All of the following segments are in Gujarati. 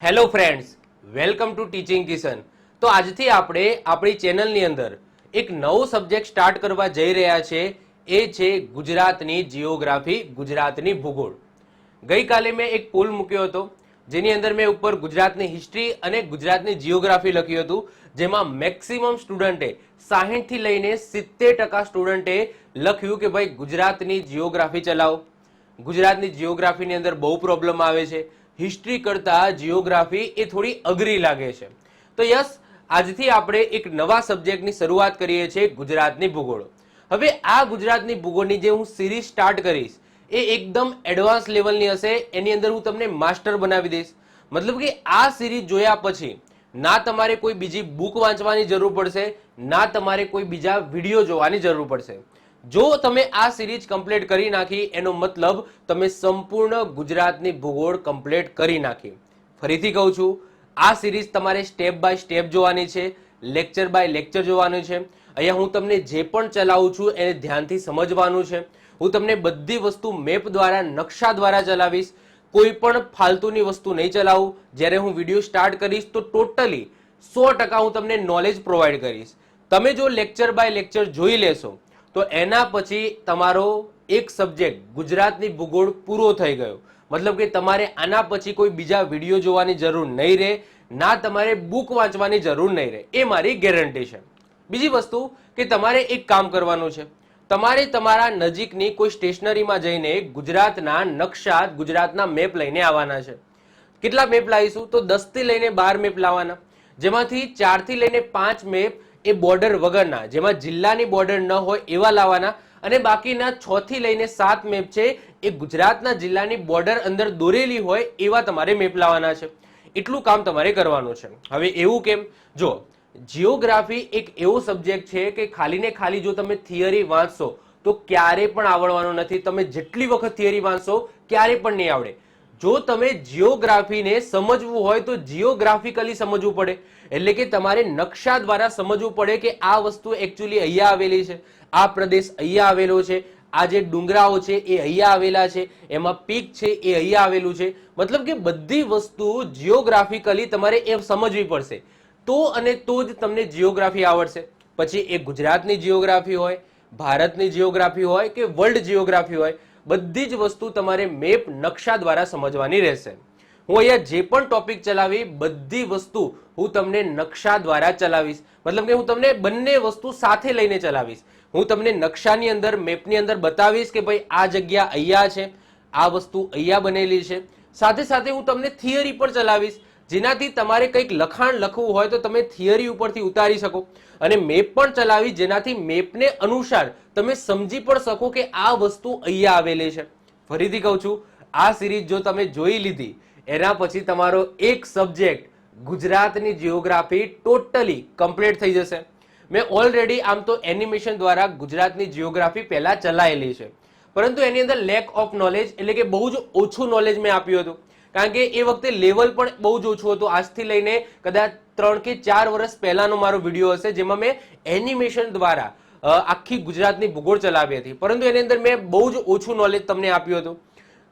Hello friends, welcome to teaching Kishan. તો આજથી આપણે આપણી ચેનલની અંદર એક નવો સબ્જેક્ટ સ્ટાર્ટ કરવા જઈ રહ્યા છે, એ છે ગુજરાતની જીઓગ્રાફી, ગુજરાતની ભૂગોળ। ગઈકાલે મેં એક પોલ મૂક્યો હતો જેની અંદર મેં ઉપર ગુજરાતની હિસ્ટ્રી અને ગુજરાતની જીઓગ્રાફી લખ્યું હતું, જેમાં મેક્સિમમ સ્ટુડન્ટે 60 થી લઈને 70% સ્ટુડન્ટે લખ્યું કે ભાઈ ગુજરાતની જીઓગ્રાફી ચલાવો। ગુજરાતની જીઓગ્રાફીની અંદર બહુ પ્રોબ્લેમ આવે છે, હિસ્ટ્રી કરતા જીઓગ્રાફી એ થોડી અઘરી લાગે છે। તો યસ, આજથી આપણે એક નવા સબ્જેક્ટની શરૂઆત કરીએ છીએ, ગુજરાતની ભૂગોળ। હવે આ ગુજરાતની ભૂગોળની જે હું સિરીઝ સ્ટાર્ટ કરીશ એ એકદમ એડવાન્સ લેવલની હશે, એની અંદર હું તમને માસ્ટર બનાવી દઈશ। મતલબ કે આ સિરીઝ જોયા પછી ના તમારે કોઈ બીજી બુક વાંચવાની જરૂર પડશે, ના તમારે કોઈ બીજા વિડીયો જોવાની જરૂર પડશે। જો તમે આ સિરીઝ કમ્પ્લીટ કરી નાખી એનો મતલબ તમે સંપૂર્ણ ગુજરાતની ભૂગોળ કમ્પ્લીટ કરી નાખી। ફરીથી કહું છું, આ સિરીઝ તમારે સ્ટેપ બાય સ્ટેપ જોવાની છે, લેક્ચર બાય લેક્ચર જોવાનું છે। અહીંયા હું તમને જે પણ ચલાવું છું એને ધ્યાનથી સમજવાનું છે। હું તમને બધી વસ્તુ મેપ દ્વારા, નકશા દ્વારા ચલાવીશ, કોઈ પણ ફાલતુની વસ્તુ નહીં ચલાવું। જ્યારે હું વિડીયો સ્ટાર્ટ કરીશ તો ટોટલી 100% હું તમને નોલેજ પ્રોવાઈડ કરીશ। તમે જો લેક્ચર બાય લેક્ચર જોઈ લેશો તો એના પછી તમારો એક સબ્જેક્ટ ગુજરાતની ભૂગોળ પૂરો થઈ ગયો। મતલબ કે તમારે આના પછી કોઈ બીજા વિડીયો જોવાની જરૂર નહીં રહે, ના તમારે બુક વાંચવાની જરૂર નહીં રહે, એ મારી ગેરંટી છે। બીજી વસ્તુ કે તમારે એક કામ કરવાનું છે, તમારે તમારા નજીકની કોઈ સ્ટેશનરીમાં જઈને ગુજરાતના નકશા, ગુજરાતના મેપ લઈને આવવાના છે। કેટલા મેપ લાવીશું? તો 10 થી લઈને 12 મેપ લાવવાના, જેમાંથી 4 થી લઈને 5 મેપ એ બોર્ડર વગરના, જેમાં જિલ્લાની બોર્ડર ન હોય એવા લાવવાના, અને બાકીના 6 થી લઈને 7 મેપ છે એ ગુજરાતના જિલ્લાની બોર્ડર અંદર દોરેલી હોય એવા તમારે મેપ લાવવાના છે। એટલું કામ તમારે કરવાનું છે। હવે એવું કેમ? જો જીઓગ્રાફી એક એવો સબ્જેક્ટ છે કે ખાલી ને ખાલી જો તમે થિયરી વાંચશો તો ક્યારે પણ આવડવાનું નથી। તમે જેટલી વખત થિયરી વાંચશો ક્યારે પણ નહીં આવડે। જો તમે જીઓગ્રાફીને સમજવું હોય તો જીઓગ્રાફિકલી સમજવું પડે, એટલે કે તમારે નકશા દ્વારા સમજવું પડે કે આ વસ્તુ એકચ્યુઅલી અહીંયા આવેલી છે, આ પ્રદેશ અહીંયા આવેલો છે, આ જે ડુંગરાઓ છે એ અહીંયા આવેલા છે, એમાં પીક છે એ અહીંયા આવેલું છે। મતલબ કે બધી વસ્તુ જીઓગ્રાફિકલી તમારે એ સમજવી પડશે, તો અને તો જ તમને જીઓગ્રાફી આવડશે। પછી એ ગુજરાતની જીઓગ્રાફી હોય, ભારતની જીઓગ્રાફી હોય કે વર્લ્ડ જીઓગ્રાફી હોય, બધી જ વસ્તુ તમારે મેપ, નકશા દ્વારા સમજવાની રહેશે। હું અહીંયા જે પણ ટોપિક ચલાવી બધી વસ્તુ હું તમને નકશા દ્વારા ચલાવીશ। મતલબ કે હું તમને બંને વસ્તુ સાથે લઈને ચલાવીશ। હું તમને નકશાની અંદર, મેપની અંદર બતાવીશ કે ભાઈ આ જગ્યા અહીંયા છે, આ વસ્તુ અહીંયા બનેલી છે, સાથે સાથે હું તમને થિયરી પણ ચલાવીશ, જેનાથી તમારે કંઈક લખાણ લખવું હોય તો તમે થિયરી ઉપરથી ઉતારી શકો, અને મેપ પણ ચલાવી જેનાથી મેપને અનુસાર તમે સમજી પણ શકો કે આ વસ્તુ અહીંયા આવેલી છે। ફરીથી કહું છું, આ સિરીઝ જો તમે જોઈ લીધી એના પછી તમારો એક સબ્જેક્ટ ગુજરાતની જીઓગ્રાફી ટોટલી કમ્પ્લીટ થઈ જશે। મેં ઓલરેડી આમ તો એનિમેશન દ્વારા ગુજરાતની જીઓગ્રાફી પહેલા ચલાયેલી છે, પરંતુ એની અંદર લેક ઓફ નોલેજ, એટલે કે બહુ જ ઓછું નોલેજ મેં આપ્યું હતું, કારણ કે એ વખતે લેવલ પણ બહુ જ ઓછું હતું। આજથી લઈને કદાચ 3 કે 4 વર્ષ પહેલાનો મારો વિડીયો હશે જેમાં મેં એનિમેશન દ્વારા આખી ગુજરાતની ભૂગોળ ચલાવી હતી, પરંતુ એની અંદર મેં બહુ જ ઓછું નોલેજ તમને આપ્યું હતું,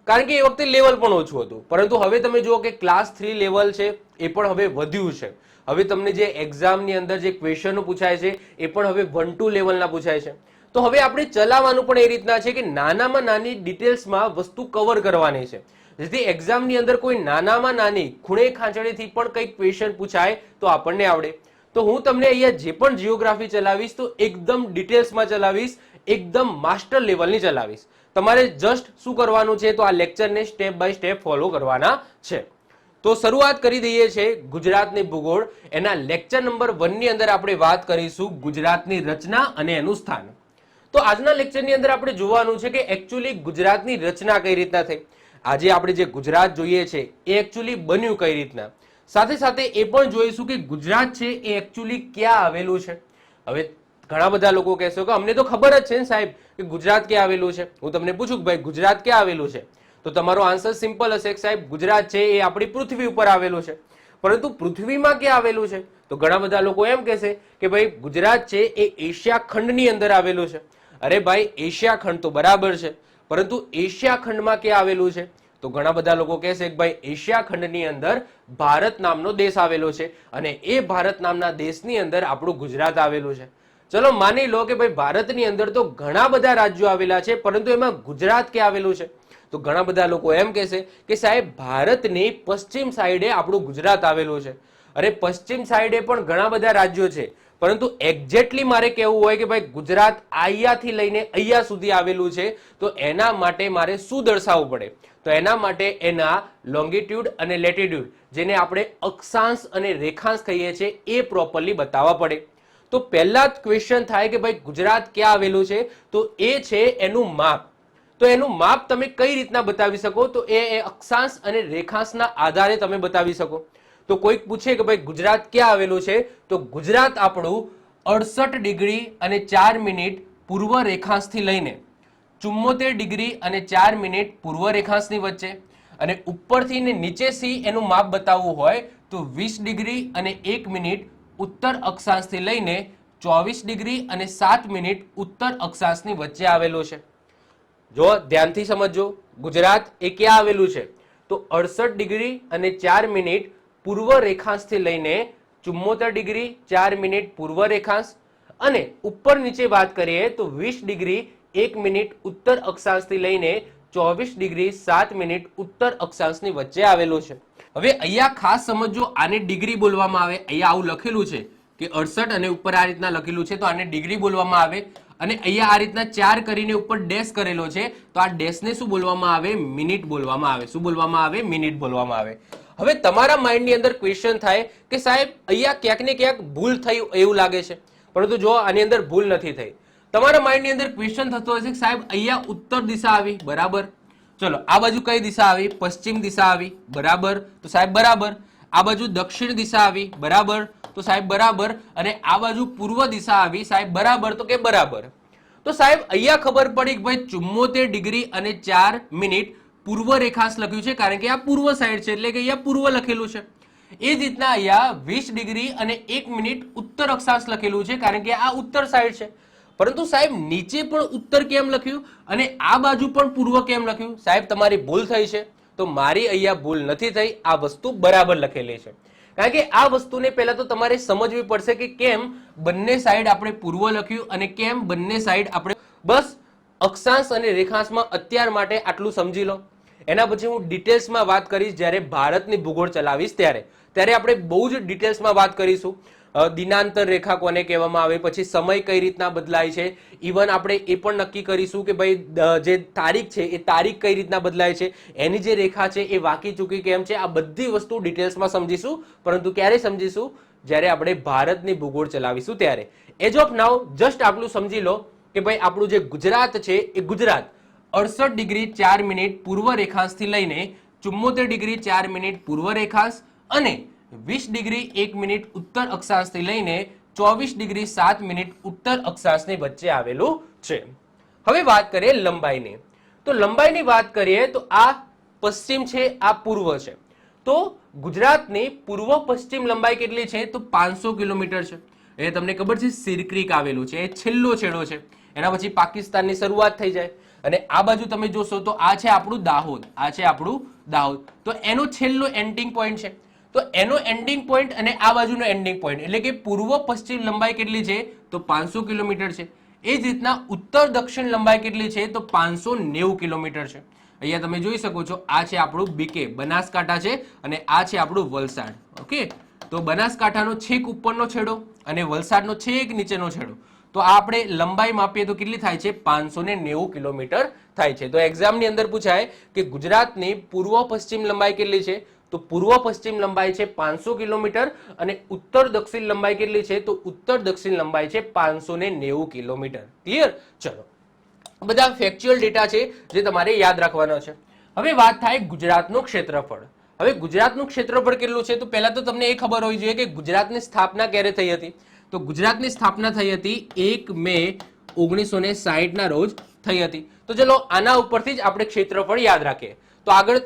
કારણ કે એ વખતે લેવલ પણ ઓછું હતું। પરંતુ હવે તમે જુઓ કે ક્લાસ 3 લેવલ છે એ પણ હવે વધ્યું છે। હવે તમને જે એક્ઝામની અંદર જે ક્વેશ્ચનો પૂછાય છે એ પણ હવે 1-2 લેવલના પૂછાય છે। તો હવે આપણે ચલાવવાનું પણ એ રીતના છે કે નાનામાં નાની ડિટેલ્સમાં વસ્તુ કવર કરવાની છે, જેથી એક્ઝામની અંદર કોઈ નાનામાં નાની ખૂણે ખાંચડેથી પણ કંઈક ક્વેશ્ચન પૂછાય તો આપણને આવડે। તો હું તમને અહીંયા જે પણ જીઓગ્રાફી ચલાવીશ તો એકદમ ડિટેલ્સમાં ચલાવીશ, એકદમ માસ્ટર લેવલની ચલાવીશ। તમારે જસ્ટ શું કરવાનું છે, તો આ લેક્ચરને સ્ટેપ બાય સ્ટેપ ફોલો કરવાના છે। તો શરૂઆત કરી દઈએ છે ગુજરાતની ભૂગોળ। એના લેક્ચર નંબર 1 ની અંદર આપણે વાત કરીશું ગુજરાતની રચના અને એનું સ્થાન। તો આજના લેક્ચરની અંદર આપણે જોવાનું છે કે એકચ્યુઅલી ગુજરાતની રચના કઈ રીતના થઈ, આજે આપણે જે ગુજરાત જોઈએ છે એ એકચ્યુઅલી બન્યું કઈ રીતના, સાથે સાથે એ પણ જોઈશું કે ગુજરાત છે એ એકચ્યુઅલી ક્યાં આવેલું છે। હવે ઘણા બધા લોકો કહેશો કે અમને તો ખબર જ છે ને સાહેબ કે ગુજરાત ક્યાં આવેલું છે। હું તમને પૂછું કે ભાઈ ગુજરાત ક્યાં આવેલું છે, તો તમારો આન્સર સિમ્પલ હશે કે સાહેબ ગુજરાત છે એ આપણી પૃથ્વી ઉપર આવેલું છે। પરંતુ પૃથ્વીમાં ક્યાં આવેલું છે, તો ઘણા બધા લોકો એમ કહેશે કે ભાઈ ગુજરાત છે એ એશિયા ખંડની અંદર આવેલું છે। અરે ભાઈ, એશિયા ખંડ તો બરાબર છે, પરંતુ એશિયા ખંડમાં ક્યાં આવેલું છે, તો ઘણા બધા લોકો કહેશે કે ભાઈ એશિયા ખંડની અંદર ભારત નામનો દેશ આવેલો છે અને એ ભારત નામના દેશની અંદર આપણું ગુજરાત આવેલું છે. ચલો માની લો કે ભાઈ ભારતની અંદર તો ઘણા બધા રાજ્યો આવેલા છે, પરંતુ એમાં ગુજરાત ક્યાં આવેલું છે? તો ઘણા બધા લોકો એમ કહેશે કે સાહેબ ભારતની પશ્ચિમ સાઈડે આપણું ગુજરાત આવેલું છે. અરે પશ્ચિમ સાઈડે પણ ઘણા બધા રાજ્યો છે, પરંતુ એક્ઝેક્ટલી મારે કહેવું હોય કે ભાઈ ગુજરાત અહીંયાથી લઈને અહીંયા સુધી આવેલું છે, તો એના માટે મારે શું દર્શાવવું પડે? તો એના માટે એના લોંગિટ્યુડ અને લેટિટ્યુડ, જેને આપણે અક્ષાંશ અને રેખાંશ કહીએ છીએ, એ પ્રોપરલી બતાવવા પડે. તો પહેલા જ ક્વેશ્ચન થાય કે ભાઈ ગુજરાત ક્યાં આવેલું છે? તો એ છે એનું માપ. તો એનું માપ તમે કઈ રીતના બતાવી શકો? તો એ અક્ષાંશ અને રેખાંશના આધારે તમે બતાવી શકો. તો કોઈક પૂછે કે ભાઈ ગુજરાત ક્યાં આવેલું છે? તો ગુજરાત આપણું 68 ડિગ્રી અને 4 મિનિટ પૂર્વ રેખાંશથી લઈને 74 ડિગ્રી અને 4 મિનિટ પૂર્વ રેખાંશની વચ્ચે, અને ઉપરથી ને નીચેથી એનું માપ બતાવવું હોય તો 20 ડિગ્રી અને 1 મિનિટ ઉત્તર અક્ષાંશથી લઈને 24 ડિગ્રી અને 7 મિનિટ ઉત્તર અક્ષાંશની વચ્ચે આવેલો છે. જો ધ્યાનથી સમજો, ગુજરાત એ ક્યાં આવેલું છે? તો 68 ડિગ્રી અને 4 મિનિટ પૂર્વ રેખાંશથી લઈને 74 ડિગ્રી 4 મિનિટ પૂર્વ રેખાંશ, અને ઉપર નીચે વાત કરીએ તો 20 ડિગ્રી 1 મિનિટ ઉત્તર અક્ષાંશથી લઈને 24 ડિગ્રી 7 મિનિટ ઉત્તર અક્ષાંશની વચ્ચે આવેલો છે. હવે અહીંયા ખાસ સમજો, આને ડિગ્રી બોલવામાં આવે. અહીંયા આવું લખેલું છે કે 68 અને ઉપર આ રીતના લખેલું છે, તો આને ડિગ્રી બોલવામાં આવે. અને અહીંયા આ રીતના 4 કરીને ઉપર ડેશ કરેલો છે, તો આ ડેશને શું બોલવામાં આવે? મિનિટ બોલવામાં આવે. શું બોલવામાં આવે? મિનિટ બોલવામાં આવે. હવે તમારા માઇન્ડની અંદર ક્વેશ્ચન થાય કે સાહેબ અહીંયા ક્યાંક ને ક્યાંક ભૂલ થઈ એવું લાગે છે, પરંતુ જો આની અંદર ભૂલ નથી થઈ. તમારા માઇન્ડની અંદર ક્વેશ્ચન થતો હશે કે સાહેબ અહીંયા ઉત્તર દિશા આવી, બરાબર. ચલો આ બાજુ કઈ દિશા આવી? પશ્ચિમ દિશા આવી, બરાબર. તો સાહેબ બરાબર. આ બાજુ દક્ષિણ દિશા આવી, બરાબર. તો સાહેબ બરાબર. અને આ બાજુ પૂર્વ દિશા આવી, સાહેબ બરાબર. તો કે બરાબર. તો સાહેબ અહીંયા ખબર પડી કે ભાઈ 74 ડિગ્રી અને 4 મિનિટ પૂર્વ રેખાંશ લખ્યું છે, કારણ કે આ પૂર્વ સાઈડ છે, એટલે કે અહીંયા પૂર્વ લખેલું છે. એ જ રીતના અહીંયા 20 ડિગ્રી અને 1 મિનિટ ઉત્તર અક્ષાંશ લખેલું છે, કારણ કે આ ઉત્તર સાઈડ છે. પરંતુ સાહેબ નીચે પણ ઉત્તર કેમ લખ્યું અને આ બાજુ પણ પૂર્વ કેમ લખ્યું? સાહેબ તમારી ભૂલ થઈ છે. તો મારી અહીંયા ભૂલ નથી થઈ, આ વસ્તુ બરાબર લખેલી છે. કારણ કે આ વસ્તુને પહેલા તો તમારે સમજવી પડશે કે કેમ બંને સાઈડ આપણે પૂર્વ લખ્યું અને કેમ બંને સાઈડ આપણે. બસ અક્ષાંશ અને રેખાંશમાં અત્યાર માટે આટલું સમજી લો. એના પછી હું ડિટેલ્સમાં વાત કરીશ જ્યારે ભારતની ભૂગોળ ચલાવીશ ત્યારે આપણે બહુ જ ડિટેલ્સમાં વાત કરીશું. દિનાંતર રેખા કોને કહેવામાં આવે, પછી સમય કઈ રીતના બદલાય છે, ઇવન આપણે એ પણ નક્કી કરીશું કે ભાઈ જે તારીખ છે એ તારીખ કઈ રીતના બદલાય છે, એની જે રેખા છે એ વાંકી ચૂકી કેમ છે. આ બધી વસ્તુ ડિટેલ્સમાં સમજીશું, પરંતુ ક્યારે સમજીશું? જ્યારે આપણે ભારતની ભૂગોળ ચલાવીશું ત્યારે. એજ ઓફ નાઉ જસ્ટ આટલું સમજી લો કે ભાઈ આપણું જે ગુજરાત છે એ ગુજરાત 68 ડિગ્રી 4 મિનિટ પૂર્વ રેખાંશથી લઈને 74 ડિગ્રી 4 મિનિટ પૂર્વ રેખાંશ અને 20 ડિગ્રી 1 મિનિટ ઉત્તર અક્ષાંશથી લઈને 24 ડિગ્રી 7 મિનિટ ઉત્તર અક્ષાંશની વચ્ચે આવેલું છે. હવે વાત કરીએ લંબાઈની. તો લંબાઈની વાત કરીએ તો આ પશ્ચિમ છે, આ પૂર્વ છે. તો ગુજરાતની પૂર્વ પશ્ચિમ લંબાઈ કેટલી છે? તો 500 કિલોમીટર છે. એ તમને ખબર છે સિરક્રીક આવેલું છે, એ છેલ્લો છેડો છે. એના પછી પાકિસ્તાનની શરૂઆત થઈ જાય. અને આ બાજુ તમે જોશો તો આ છે આપણું દાહોદ, આ છે આપણું દાહોદ. તો એનો છેલ્લો એન્ડિંગ પોઈન્ટ છે. તો એનો એન્ડિંગ પોઈન્ટ અને આ બાજુનો એન્ડિંગ પોઈન્ટ એટલે કે પૂર્વ પશ્ચિમ લંબાઈ કેટલી છે? તો 500 કિલોમીટર છે. એ જ રીતના ઉત્તર દક્ષિણ લંબાઈ કેટલી છે? તો 590 કિલોમીટર છે. અહીંયા તમે જોઈ શકો છો, આ છે આપણું બીકે બનાસકાંઠા છે અને આ છે આપણું વલસાડ. ઓકે, તો બનાસકાંઠાનો છેક ઉપરનો છેડો અને વલસાડનો છેક નીચેનો છેડો. તો આપણે લંબાઈ માપીએ તો કેટલી થાય છે? 590 કિલોમીટર થાય છે. તો એક્ઝામની અંદર પૂછાય કે ગુજરાતની પૂર્વ પશ્ચિમ લંબાઈ કેટલી છે? તો પૂર્વ પશ્ચિમ લંબાઈ છે 500 કિલોમીટર અને ઉત્તર દક્ષિણ લંબાઈ કેટલી છે? તો ઉત્તર દક્ષિણ લંબાઈ છે 590 કિલોમીટર. ક્લિયર? ચલો, બધા ફેક્ચ્યુઅલ ડેટા છે જે તમારે યાદ રાખવાના છે. હવે વાત થાય ગુજરાતનું ક્ષેત્રફળ. હવે ગુજરાતનું ક્ષેત્રફળ કેટલું છે? તો પહેલા તો તમને એ ખબર હોવી જોઈએ કે ગુજરાતની સ્થાપના ક્યારે થઈ હતી. તો ગુજરાતની સ્થાપના થઈ હતી 1 મે 1960 ના રોજ થઈ હતી. તો ચલો આના ઉપરથી જ આપણે ક્ષેત્રફળ યાદ રાખીએ. તો આગળ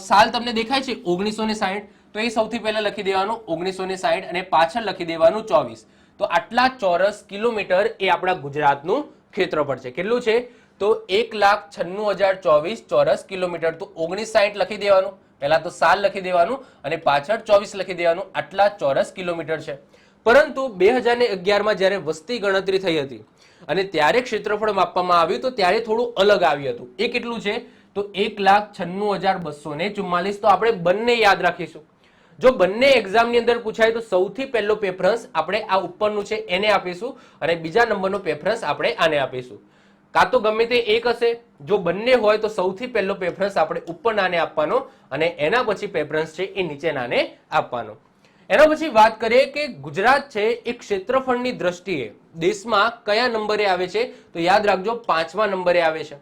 સાલ તમને દેખાય છે 1960, તો એ સૌથી પહેલા લખી દેવાનું 1960 અને પાછળ લખી દેવાનું 24. તો આટલા ચોરસ કિલોમીટર એ આપણા ગુજરાતનું ક્ષેત્રફળ છે. કેટલું છે? તો 1,96,024 ચોરસ કિલોમીટર. તો 1960 લખી દેવાનું, પહેલા તો સાલ લખી દેવાનું અને પાછળ 24 લખી દેવાનું. આટલા ચોરસ કિલોમીટર છે. પરંતુ 2011માં જ્યારે વસ્તી ગણતરી થઈ હતી અને ત્યારે ક્ષેત્રફળ માપવામાં આવ્યું તો ત્યારે થોડું અલગ આવ્યું હતું. એ કેટલું છે? તો 1,96,244. તો આપણે બંને યાદ રાખીશું. જો બંને એક્ઝામની અંદર પૂછાય તો સૌથી પહેલો પ્રેફરન્સ આપણે આ ઉપરનું છે એને આપીશું અને બીજા નંબરનો પ્રેફરન્સ આપણે આને આપીશું. કાં તો ગમે તે એક હશે. જો બંને હોય તો સૌથી પહેલો પ્રેફરન્સ આપણે ઉપરનાને આપવાનો અને એના પછી પ્રેફરન્સ છે એ નીચેનાને આપવાનો. એના પછી વાત કરીએ કે ગુજરાત છે એ ક્ષેત્રફળની દ્રષ્ટિએ દેશમાં કયા નંબરે આવે છે? તો યાદ રાખજો 5મા નંબરે આવે છે.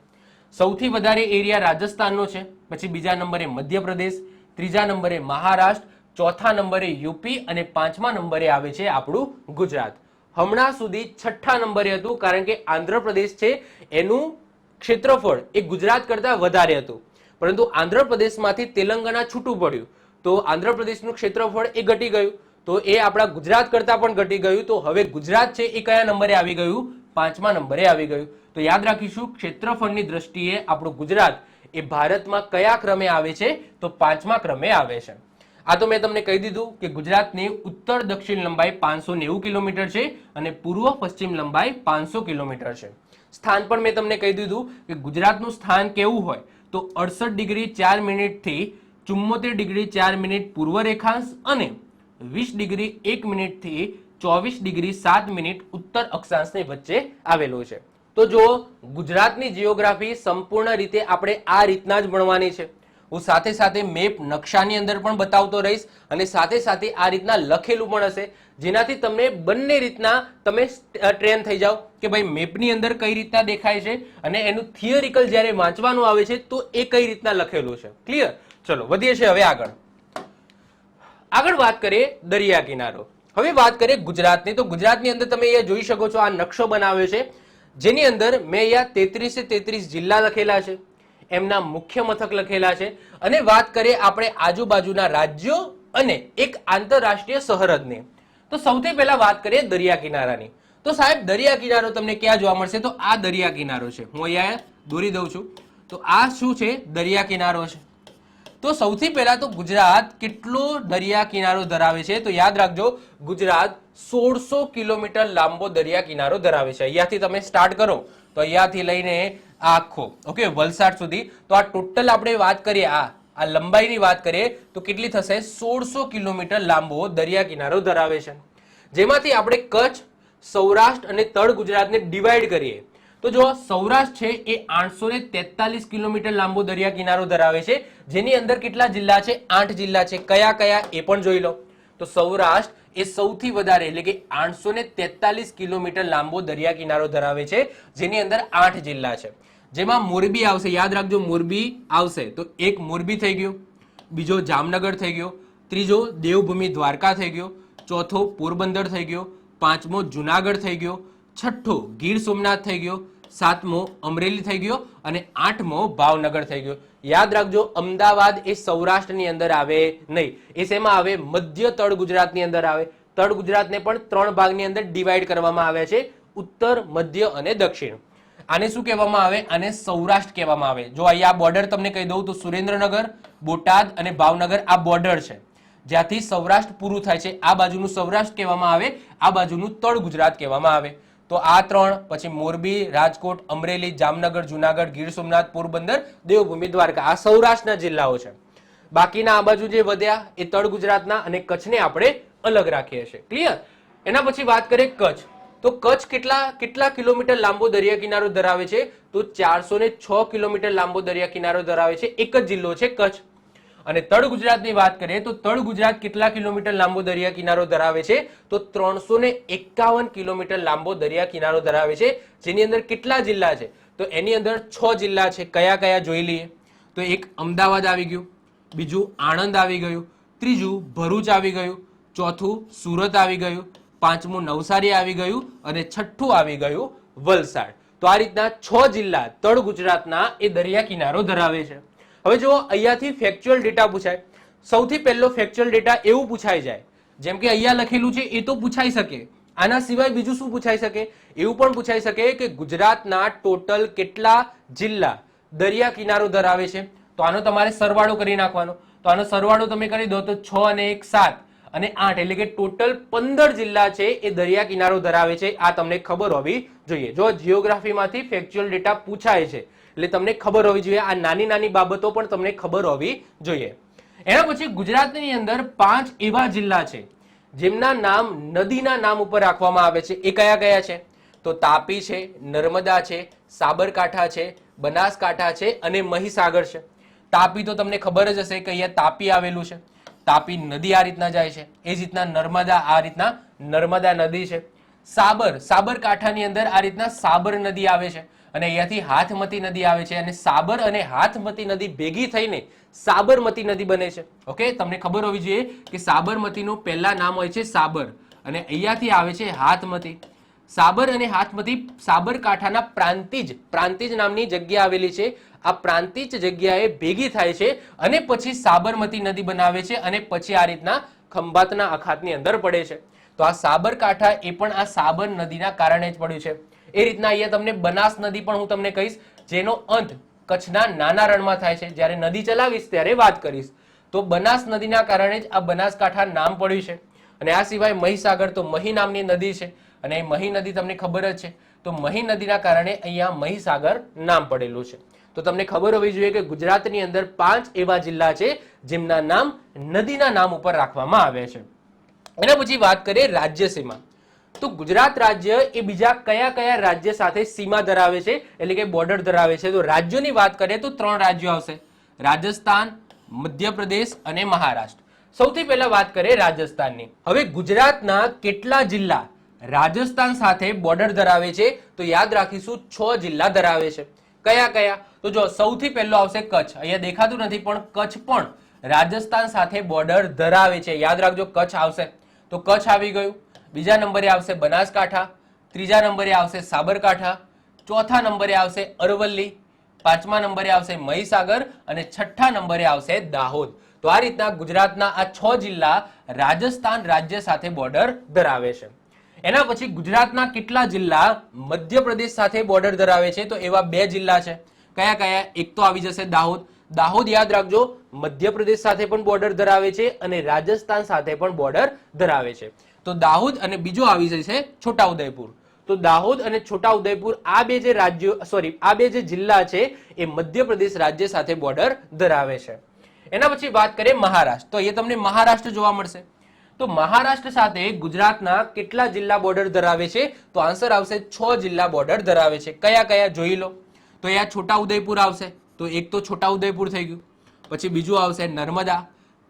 સૌથી વધારે એરિયા રાજસ્થાનનો છે, પછી બીજા નંબરે મધ્યપ્રદેશ, ત્રીજા નંબરે મહારાષ્ટ્ર, ચોથા નંબરે યુપી અને 5મા નંબરે આવે છે આપણું ગુજરાત. હમણાં સુધી 6ઠ્ઠા નંબરે હતું કારણ કે આંધ્રપ્રદેશ છે એનું ક્ષેત્રફળ એ ગુજરાત કરતા વધારે હતું, પરંતુ આંધ્રપ્રદેશમાંથી તેલંગાણા છૂટું પડ્યું તો આંધ્રપ્રદેશનું ક્ષેત્રફળ એ ઘટી ગયું, તો એ આપણા ગુજરાત કરતા પણ ઘટી ગયું. તો હવે ગુજરાત છે એ કયા નંબરે આવી ગયું? 5મા નંબરે આવી ગયું. તો યાદ રાખીશું ક્ષેત્રફળની દ્રષ્ટિએ આપણું ગુજરાત એ ભારતમાં કયા ક્રમે આવે છે? તો 5મા ક્રમે આવે છે. આ તો મેં તમને કહી દીધું કે ગુજરાતની ઉત્તર દક્ષિણ લંબાઈ 590 કિલોમીટર છે અને પૂર્વ પશ્ચિમ લંબાઈ 500 કિલોમીટર છે. સ્થાન પણ મેં તમને કહી દીધું કે ગુજરાતનું સ્થાન કેવું હોય તો 68 ડિગ્રી 4 મિનિટથી 74 ડિગ્રી 4 મિનિટ પૂર્વ રેખાંશ અને 20 ડિગ્રી 1 મિનિટથી 24 ડિગ્રી 7 મિનિટ ઉત્તર અક્ષાંશની વચ્ચે આવેલું છે. તો જો ગુજરાતની જીઓગ્રાફી સંપૂર્ણ રીતે આપણે આ રીતના જ ભણવાની છે. હું સાથે સાથે મેપ નકશાની અંદર પણ બતાવતો રહીશ અને સાથે સાથે આ રીતના લખેલું પણ હશે, જેનાથી તમને બંને રીતના તમે ટ્રેન થઈ જાઓ કે ભાઈ મેપની અંદર કઈ રીતના દેખાય છે અને એનું થિયરિકલ જ્યારે વાંચવાનું આવે છે તો એ કઈ રીતના લખેલું છે. ક્લિયર? ચલો વધીએ છીએ હવે આગળ વાત કરીએ દરિયા કિનારો. હવે વાત કરીએ ગુજરાતની. તો ગુજરાતની અંદર તમે અહીંયા જોઈ શકો છો આ નકશો બનાવ્યો છે જેની અંદર મેં અહીંયા 33 જિલ્લા લખેલા છે, એમના મુખ્ય મથક લખેલા છે અને વાત કરીએ આપણે આજુબાજુના રાજ્યો અને એક આંતરરાષ્ટ્રીય સરહદની. તો સૌથી પહેલા વાત કરીએ દરિયા કિનારાની. તો સાહેબ દરિયા કિનારો તમને ક્યાં જોવા મળશે? તો આ દરિયા કિનારો છે, હું અહીંયા દોરી દઉં છું. તો આ શું છે? દરિયા કિનારો છે. તો સૌથી પહેલા તો ગુજરાત કેટલો દરિયા કિનારો ધરાવે છે? તો યાદ રાખજો ગુજરાત 1600 કિલોમીટર લાંબો દરિયા કિનારો ધરાવે છે. અહીંયાથી તમે સ્ટાર્ટ કરો તો અહીંયાથી લઈને આખો ઓકે વલસાડ સુધી, તો આ ટોટલ આપણે વાત કરીએ આ લંબાઈની વાત કરીએ તો કેટલી થશે? 1600 કિલોમીટર લાંબો દરિયા કિનારો ધરાવે છે, જેમાંથી આપણે કચ્છ, સૌરાષ્ટ્ર અને તળ ગુજરાતને ડિવાઈડ કરીએ તો જો સૌરાષ્ટ્ર છે એ 843 કિલોમીટર લાંબો દરિયા કિનારો ધરાવે છે, જેની અંદર કેટલા જિલ્લા છે? 8 જિલ્લા છે. કયા કયા એ પણ જોઈ લો. તો સૌરાષ્ટ્ર એ સૌથી વધારે એટલે કે 843 કિલોમીટર લાંબો દરિયા કિનારો ધરાવે છે, જેની અંદર 8 જિલ્લા છે, જેમાં મોરબી આવશે. યાદ રાખજો મોરબી આવશે. તો એક મોરબી થઈ ગયો, બીજો જામનગર થઈ ગયો, ત્રીજો દેવભૂમિ દ્વારકા થઈ ગયો, ચોથો પોરબંદર થઈ ગયો, પાંચમો જુનાગઢ થઈ ગયો, છઠ્ઠો ગીર સોમનાથ થઈ ગયો, સાતમો અમરેલી થઈ ગયો અને આઠમો ભાવનગર થઈ ગયો. યાદ રાખજો અમદાવાદ એ સૌરાષ્ટ્રની અંદર આવે નહીં, એ શેમાં આવે? મધ્ય તળ ગુજરાતની અંદર આવે. તળ ગુજરાતને પણ 3 ભાગની અંદર ડિવાઈડ કરવામાં આવ્યા છે, ઉત્તર, મધ્ય અને દક્ષિણ. આને શું કહેવામાં આવે? આને સૌરાષ્ટ્ર કહેવામાં આવે. જો અહીંયા બોર્ડર તમને કહી દઉં તો સુરેન્દ્રનગર, બોટાદ અને ભાવનગર આ બોર્ડર છે જ્યાંથી સૌરાષ્ટ્ર પૂરું થાય છે. આ બાજુનું સૌરાષ્ટ્ર કહેવામાં આવે, આ બાજુનું તળ ગુજરાત કહેવામાં આવે. તો આ 3, પછી મોરબી, રાજકોટ, અમરેલી, જામનગર, જુનાગઢ, ગીર સોમનાથ, પોરબંદર, દેવભૂમિ દ્વારકા આ સૌરાષ્ટ્રના જિલ્લાઓ છે. બાકીના આ બાજુ જે વધ્યા એ તળ ગુજરાતના અને કચ્છને આપણે અલગ રાખીએ છીએ. ક્લિયર? એના પછી વાત કરીએ કચ્છ. તો કચ્છ કેટલા કિલોમીટર લાંબો દરિયા કિનારો ધરાવે છે? તો 406 કિલોમીટર લાંબો દરિયા કિનારો ધરાવે છે. એક જ જિલ્લો છે કચ્છ. અને તળ ગુજરાતની વાત કરીએ તો તળ ગુજરાત કેટલા કિલોમીટર લાંબો દરિયા કિનારો ધરાવે છે? તો 351 કિલોમીટર લાંબો દરિયા કિનારો ધરાવે છે, જેની અંદર કેટલા જિલ્લા છે? તો એની અંદર 6 જિલ્લા છે. કયા કયા જોઈ લઈએ. તો એક અમદાવાદ આવી ગયું, બીજું આણંદ આવી ગયું, ત્રીજું ભરૂચ આવી ગયું, ચોથું સુરત આવી ગયું, પાંચમું નવસારી આવી ગયું અને છઠ્ઠું આવી ગયું વલસાડ. તો આ રીતના 6 જિલ્લા તળ ગુજરાતના એ દરિયા કિનારો ધરાવે છે. હવે જો અહીંયાથી ફેક્ચ્યુઅલ ડેટા પૂછાય, સૌથી પહેલો ફેક્ચ્યુઅલ ડેટા એવું પૂછાઈ જાય જેમ કે અહીંયા લખેલું છે એ તો પૂછાઈ શકે, આના સિવાય બીજું શું પૂછાઈ શકે? એવું પણ પૂછાઈ શકે કે ગુજરાતના ટોટલ કેટલા જિલ્લા દરિયા કિનારો ધરાવે છે? તો આનો તમારે સરવાળો કરી નાખવાનો. તો આનો સરવાળો તમે કરી દો તો 6 અને 1 7 અને 8 એટલે કે ટોટલ 15 જિલ્લા છે એ દરિયા કિનારો ધરાવે છે. આ તમને ખબર હોવી જોઈએ. જો જીઓગ્રાફીમાંથી ફેક્ચ્યુઅલ ડેટા પૂછાય છે એટલે તમને ખબર હોવી જોઈએ. આ નાની નાની બાબતો પણ તમને ખબર હોવી જોઈએ. એના પછી ગુજરાતની અંદર 5 એવા જિલ્લા છે જેમના નામ નદીના નામ ઉપર રાખવામાં આવે છે. એ કયા કયા છે? તો તાપી છે, નર્મદા છે, સાબરકાંઠા છે, બનાસકાંઠા છે અને મહીસાગર છે. તાપી તો તમને ખબર જ હશે કે અહીંયા તાપી આવેલું છે. તાપી નદી આ રીતના જાય છે. એ જ રીતના નર્મદા આ રીતના નર્મદા નદી છે. સાબરકાંઠાની અંદર આ રીતના સાબર નદી આવે છે અને અહીંયાથી હાથમતી નદી આવે છે અને સાબર અને હાથમતી નદી ભેગી થઈને સાબરમતી નદી બને છે. ઓકે, તમને ખબર હોવી જોઈએ કે સાબરમતીનું પહેલા નામ હોય છે સાબર અને અહીંયાથી આવે છે હાથમતી. સાબર અને હાથમતી સાબરકાંઠાના પ્રાંતિજ નામની જગ્યા આવેલી છે. આ પ્રાંતિજ જગ્યાએ ભેગી થાય છે અને પછી સાબરમતી નદી બનાવે છે અને પછી આ રીતના ખંભાતના અખાતની અંદર પડે છે. તો આ સાબરકાંઠા એ પણ આ સાબર નદીના કારણે જ પડ્યું છે. એ રીતના અહીંયા તમને બનાસ નદી પણ હું તમને કહીશ, જેનો અંત કચ્છના નાના રણમાં થાય છે. જ્યારે નદી ચલાવીશ ત્યારે વાત કરીશ. તો બનાસ નદીના કારણે જ આ બનાસકાંઠા નામ પડ્યું છે. અને આ સિવાય મહીસાગર તો મહી નામની નદી છે અને એ મહી નદી તમને ખબર જ છે. તો મહી નદીના કારણે અહીંયા મહીસાગર નામ પડેલું છે. તો તમને ખબર હોવી જોઈએ કે ગુજરાતની અંદર 5 એવા જિલ્લા છે જેમના નામ નદીના નામ ઉપર રાખવામાં આવે છે. એના પછી વાત કરીએ રાજ્ય સીમા. તો ગુજરાત રાજ્ય એ બીજા કયા કયા રાજ્ય સાથે સીમા ધરાવે છે એટલે કે બોર્ડર ધરાવે છે? તો રાજ્યોની વાત કરીએ તો 3 રાજ્યો આવશે, રાજસ્થાન, મધ્યપ્રદેશ અને મહારાષ્ટ્ર. સૌથી પહેલા વાત કરીએ રાજસ્થાનની. હવે ગુજરાતના કેટલા જિલ્લા રાજસ્થાન સાથે બોર્ડર ધરાવે છે? તો યાદ રાખીશું 6 જિલ્લા ધરાવે છે. કયા કયા? તો જો સૌથી પહેલો આવશે કચ્છ. અહીંયા દેખાતું નથી પણ કચ્છ પણ રાજસ્થાન સાથે બોર્ડર ધરાવે છે. યાદ રાખજો કચ્છ આવશે. તો કચ્છ આવી ગયું. બીજા નંબરે આવશે બનાસકાંઠા, ત્રીજા નંબરે આવશે સાબરકાંઠા, ચોથા નંબરે આવશે અરવલ્લી, પાંચમા નંબરે આવશે મહીસાગર અને છઠ્ઠા નંબરે આવશે દાહોદ. તો આ રીતના ગુજરાતના આ 6 જિલ્લા રાજસ્થાન રાજ્ય સાથે બોર્ડર ધરાવે છે. એના પછી ગુજરાતના કેટલા જિલ્લા મધ્યપ્રદેશ સાથે બોર્ડર ધરાવે છે? તો એવા 2 જિલ્લા છે. કયા કયા? એક તો આવી જશે દાહોદ. દાહોદ યાદ રાખજો મધ્યપ્રદેશ સાથે પણ બોર્ડર ધરાવે છે અને રાજસ્થાન સાથે પણ બોર્ડર ધરાવે છે. તો દાહોદ અને બીજો આવી જશે છોટાઉદેપુર. તો દાહોદ અને છોટાઉદેપુર આ બે જે રાજ્યો આ બે જે જિલ્લા છે એ મધ્યપ્રદેશ રાજ્ય સાથે બોર્ડર ધરાવે છે. એના પછી વાત કરીએ મહારાષ્ટ્ર. તો એ તમને મહારાષ્ટ્ર જોવા મળશે. તો મહારાષ્ટ્ર સાથે ગુજરાતના કેટલા જિલ્લા બોર્ડર ધરાવે છે? તો આન્સર આવશે 6 જિલ્લા બોર્ડર ધરાવે છે. કયા કયા જોઈ લો. તો અહીંયા છોટાઉદેપુર આવશે. તો એક તો છોટાઉદેપુર થઈ ગયું. પછી બીજું આવશે નર્મદા,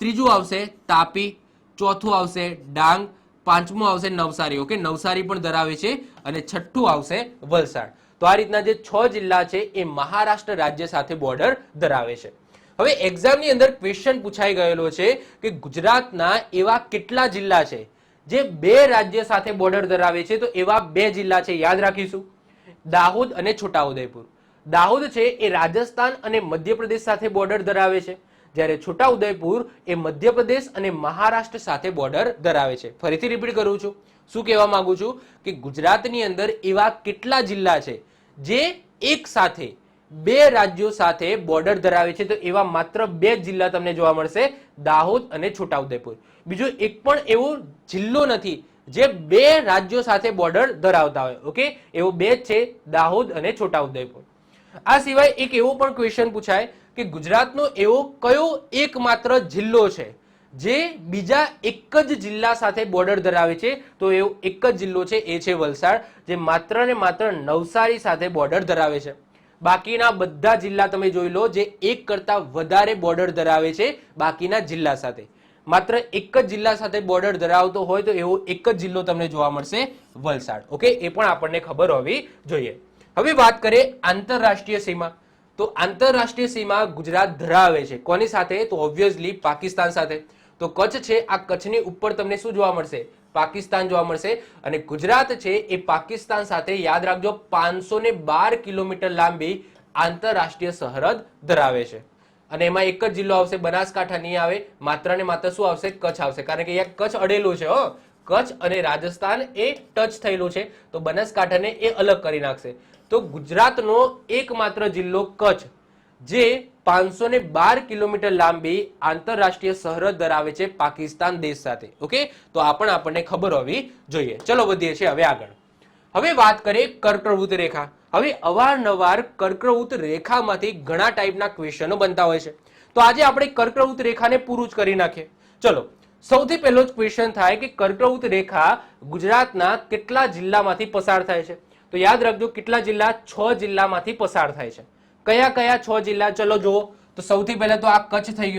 ત્રીજું આવશે તાપી, ચોથું આવશે ડાંગ, પાંચમું આવશે નવસારી. ઓકે, નવસારી પણ ધરાવે છે અને છઠ્ઠું આવશે વલસાડ. તો આ રીતના જે 6 જિલ્લા છે એ મહારાષ્ટ્ર રાજ્ય સાથે બોર્ડર ધરાવે છે. હવે એક્ઝામની અંદર ક્વેશ્ચન પૂછાઈ ગયેલો છે કે ગુજરાતના એવા કેટલા જિલ્લા છે જે 2 રાજ્ય સાથે બોર્ડર ધરાવે છે? તો એવા 2 જિલ્લા છે, યાદ રાખીશું, દાહોદ અને છોટાઉદેપુર. દાહોદ છે એ રાજસ્થાન અને મધ્યપ્રદેશ સાથે બોર્ડર ધરાવે છે, જ્યારે છોટાઉદેપુર એ મધ્યપ્રદેશ અને મહારાષ્ટ્ર સાથે બોર્ડર ધરાવે છે. ફરીથી રિપીટ કરું છું. શું કહેવા માંગુ છું કે ગુજરાતની અંદર એવા કેટલા જિલ્લા છે જે એક સાથે 2 રાજ્યો સાથે બોર્ડર ધરાવે છે? તો એવા માત્ર 2 જિલ્લા તમને જોવા મળશે, દાહોદ અને છોટાઉદેપુર. બીજો એક પણ એવો જિલ્લો નથી જે 2 રાજ્યો સાથે બોર્ડર ધરાવતા હોય. ઓકે, એવો 2 જ છે, દાહોદ અને છોટાઉદેપુર. આ સિવાય એક એવો પણ ક્વેશ્ચન પૂછાય કે ગુજરાતનો એવો કયો એકમાત્ર જિલ્લો છે જે બીજા એક જ જિલ્લા સાથે બોર્ડર ધરાવે છે? તો એવો એક જ જિલ્લો છે, એ છે વલસાડ, જે માત્ર ને માત્ર નવસારી સાથે બોર્ડર ધરાવે છે. બાકીના બધા જિલ્લા તમે જોઈ લો જે એક કરતા વધારે બોર્ડર ધરાવે છે બાકીના જિલ્લા સાથે. માત્ર એક જ જિલ્લા સાથે બોર્ડર ધરાવતો હોય તો એવો એક જ જિલ્લો તમને જોવા મળશે, વલસાડ. ઓકે, એ પણ આપણને ખબર હોવી જોઈએ. હવે વાત કરીએ આંતરરાષ્ટ્રીય સીમા. તો આંતરરાષ્ટ્રીય સીમા ગુજરાત ધરાવે છે કોની સાથે? તો ઓબ્વિયસલી પાકિસ્તાન સાથે. તો કચ્છ છે, આ કચ્છની ઉપર તમને શું જોવા મળશે? પાકિસ્તાન જોવા મળશે. અને ગુજરાત છે એ પાકિસ્તાન સાથે, યાદ રાખજો, 512 કિલોમીટર લાંબી આંતરરાષ્ટ્રીય સરહદ ધરાવે છે. અને એમાં એક જ જિલ્લો આવશે, બનાસકાંઠા નહીં આવે, માત્ર ને માત્ર શું આવશે? કચ્છ આવશે, કારણ કે અહીંયા કચ્છ અડેલું છે. કચ્છ અને રાજસ્થાન એ ટચ થયેલું છે, તો બનાસકાંઠાને એ અલગ કરી નાખશે. તો ગુજરાતનો એકમાત્ર જિલ્લો કચ્છ જે 512 કિલોમીટર લાંબી આંતરરાષ્ટ્રીય સરહદ ધરાવે છે પાકિસ્તાન દેશ સાથે. ઓકે, તો આ પણ આપણને ખબર હોવી જોઈએ. ચલો વધીએ છીએ હવે આગળ. હવે વાત કરીએ કર્કવૃત રેખા. હવે અવારનવાર કર્કવૃત રેખામાંથી ઘણા ટાઈપના ક્વેશ્ચનો બનતા હોય છે, તો આજે આપણે કર્કવૃત રેખાને પૂરું જ કરી નાખીએ. ચલો, સૌથી પહેલો જ ક્વેશ્ચન થાય કે કર્કવૃત રેખા ગુજરાતના કેટલા જિલ્લામાંથી પસાર થાય છે? તો યાદ રાખજો, કેટલા જિલ્લા? 6 જિલ્લામાંથી પસાર થાય છે. કયા કયા 6 જિલ્લા? ચલો જુઓ. તો સૌથી પહેલા તો આ કચ્છ થઈ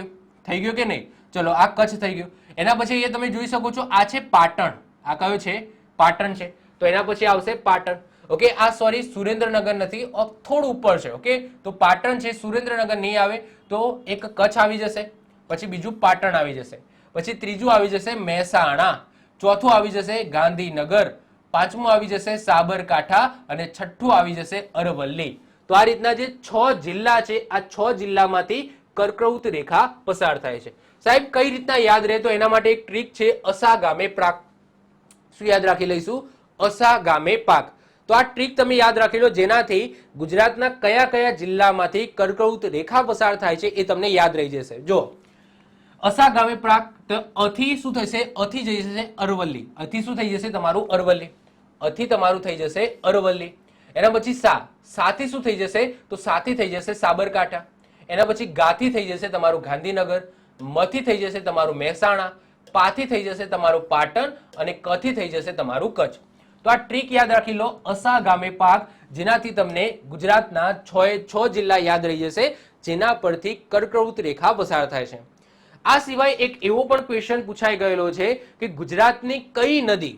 ગયો કે નહીં? ચલો, આ કચ્છ થઈ ગયો. એના પછી અહીંયા તમે જોઈ શકો છો, આ છે પાટણ. આ કયો છે? પાટણ છે. તો એના પછી આવશે પાટણ. ઓકે, આ સોરી સુરેન્દ્રનગર નથી, થોડું ઉપર છે. ઓકે, તો પાટણ છે, સુરેન્દ્રનગર નહીં આવે. તો એક કચ્છ આવી જશે, પછી બીજું પાટણ આવી જશે, પછી ત્રીજું આવી જશે મહેસાણા, ચોથું આવી જશે ગાંધીનગર, પાંચમું આવી જશે સાબરકાંઠા અને છઠ્ઠું આવી જશે અરવલ્લી. તો આ રીતના જે 6 જિલ્લા છે, આ 6 જિલ્લામાંથી કર્કવૃત રેખા પસાર થાય છે. સાહેબ કઈ રીતના યાદ રહે? તો એના માટે એક ટ્રીક છે, અસા ગામે પાક. શું યાદ રાખી લઈશું? અસા ગામે પાક. તો આ ટ્રીક તમે યાદ રાખી લો, જેનાથી ગુજરાતના કયા કયા જિલ્લામાંથી કર્કવૃત રેખા પસાર થાય છે એ તમને યાદ રહી જશે. જો અસા ગામે પાક, તો અથી શું થશે? અથી જઈ જશે અરવલ્લી. અથી શું થઈ જશે? તમારું અરવલ્લી. અથી તમારું થઈ જશે અરવલ્લી. એના પછી સાથી શું થઈ જશે? તો સાથી થઈ જશે સાબરકાંઠા. એના પછી ગાથી થઈ જશે તમારું ગાંધીનગર, મથી થઈ જશે તમારું મહેસાણા, પાથી થઈ જશે તમારું પાટણ અને કથી થઈ જશે તમારું કચ્છ. તો આ ટ્રીક યાદ રાખી લો, અસા ગામે પાક, જેનાથી તમને ગુજરાતના 6 જિલ્લા યાદ રહી જશે, જેના પરથી કર્કવૃત રેખા પસાર થાય છે. આ સિવાય એક એવો પણ ક્વેશ્ચન પૂછાઈ ગયેલો છે કે ગુજરાતની કઈ નદી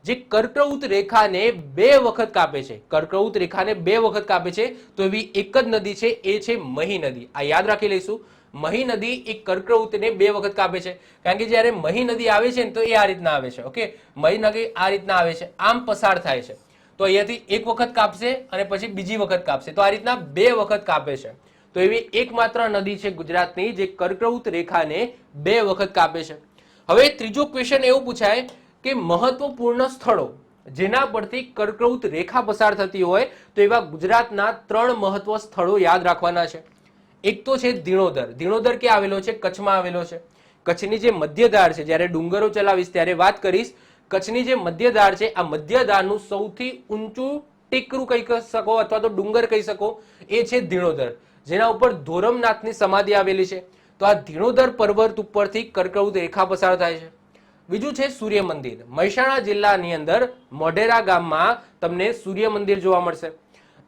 જે કર્કવૃત રેખાને 2 વખત કાપે છે? કર્કવૃત રેખાને 2 વખત કાપે છે, તો એવી એક જ નદી છે, એ છે મહી નદી. આ યાદ રાખી લઈશું. મહી નદી એ કર્કવૃતને 2 વખત કાપે છે, કારણ કે જ્યારે મહી નદી આવે છે ને તો એ આ રીતના આવે છે. ઓકે, મહી નદી આ રીતના આવે છે, આમ પસાર થાય છે. તો અહીંયાથી એક વખત કાપશે અને પછી બીજી વખત કાપશે, તો આ રીતના 2 વખત કાપે છે. તો એવી એકમાત્ર નદી છે ગુજરાતની જે કર્કવૃત રેખાને 2 વખત કાપે છે. હવે ત્રીજો ક્વેશ્ચન એવું પૂછાય કે મહત્વપૂર્ણ સ્થળો જેના પરથી કર્કવૃત રેખા પસાર થતી હોય, તો એવા ગુજરાતના 3 મહત્વ સ્થળો યાદ રાખવાના છે. એક તો છે ધીણોધર. ધીણોધર ક્યાં આવેલો છે? કચ્છમાં આવેલો છે. કચ્છની જે મધ્યધાર છે, જ્યારે ડુંગરો ચલાવીશ ત્યારે વાત કરીશ, કચ્છની જે મધ્યધાર છે, આ મધ્યધારનું સૌથી ઊંચું ટેકરું કહી શકો અથવા તો ડુંગર કહી શકો, એ છે ધીણોધર, જેના ઉપર ધોરમનાથની સમાધિ આવેલી છે. તો આ ધીણોધર પર્વત ઉપરથી કર્કવૃત રેખા પસાર થાય છે. બીજું છે સૂર્ય મંદિર. મહેસાણા જિલ્લાની અંદર મોઢેરા ગામમાં તમને સૂર્ય મંદિર જોવા મળશે.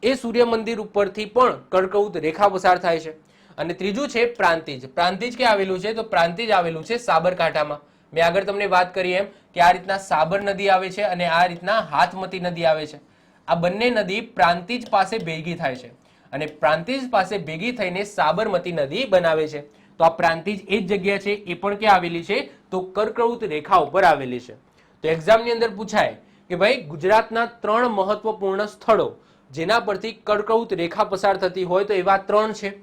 એ સૂર્ય મંદિર ઉપરથી પણ કર્કવૃત રેખા પસાર થાય છે. અને ત્રીજું છે પ્રાંતિજ. પ્રાંતિજ ક્યાં આવેલું છે? તો પ્રાંતિજ આવેલું છે સાબરકાંઠામાં. મેં આગળ તમને વાત કરી એમ કે આ રીતના સાબર નદી આવે છે અને આ રીતના હાથમતી નદી આવે છે. આ બંને નદી પ્રાંતિજ પાસે ભેગી થાય છે અને પ્રાંતિજ પાસે ભેગી થઈને સાબરમતી નદી બનાવે છે. તો આ પ્રાંતિજ એ જ જગ્યા છે, એ પણ ક્યાં આવેલી છે? તો કર્કવૃત રેખા ઉપર આવેલી છે. તો એક્ઝામની અંદર પૂછાય કે ભાઈ ગુજરાતના 3 મહત્વપૂર્ણ સ્થળો જેના પરથી કર્કવૃત રેખા પસાર થતી હોય, તો એવા 3 છે,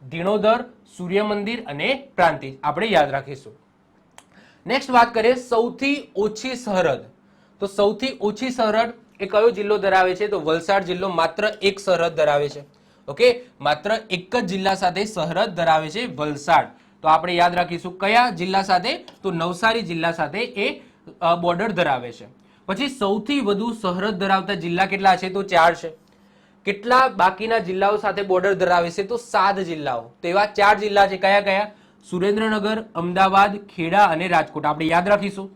ધીણોધર, સૂર્ય મંદિર અને પ્રાંતિજ. આપણે યાદ રાખીશું. નેક્સ્ટ વાત કરીએ સૌથી ઓછી સરહદ. તો સૌથી ઓછી સરહદ એ કયો જિલ્લો ધરાવે છે? તો વલસાડ જિલ્લો માત્ર એક સરહદ ધરાવે છે. ઓકે, માત્ર એક જ જિલ્લા સાથે સરહદ ધરાવે છે વલસાડ. તો આપણે યાદ રાખીશું કયા જિલ્લા સાથે? તો નવસારી જિલ્લા સાથે એ બોર્ડર ધરાવે છે. પછી સૌથી વધુ સરહદ ધરાવતા જિલ્લા કેટલા છે? તો 4 છે. કેટલા બાકીના જિલ્લાઓ સાથે બોર્ડર ધરાવે છે? તો 7 જિલ્લાઓ. તો એવા 4 જિલ્લા છે, કયા કયા? સુરેન્દ્રનગર, અમદાવાદ, ખેડા અને રાજકોટ. આપણે યાદ રાખીશું,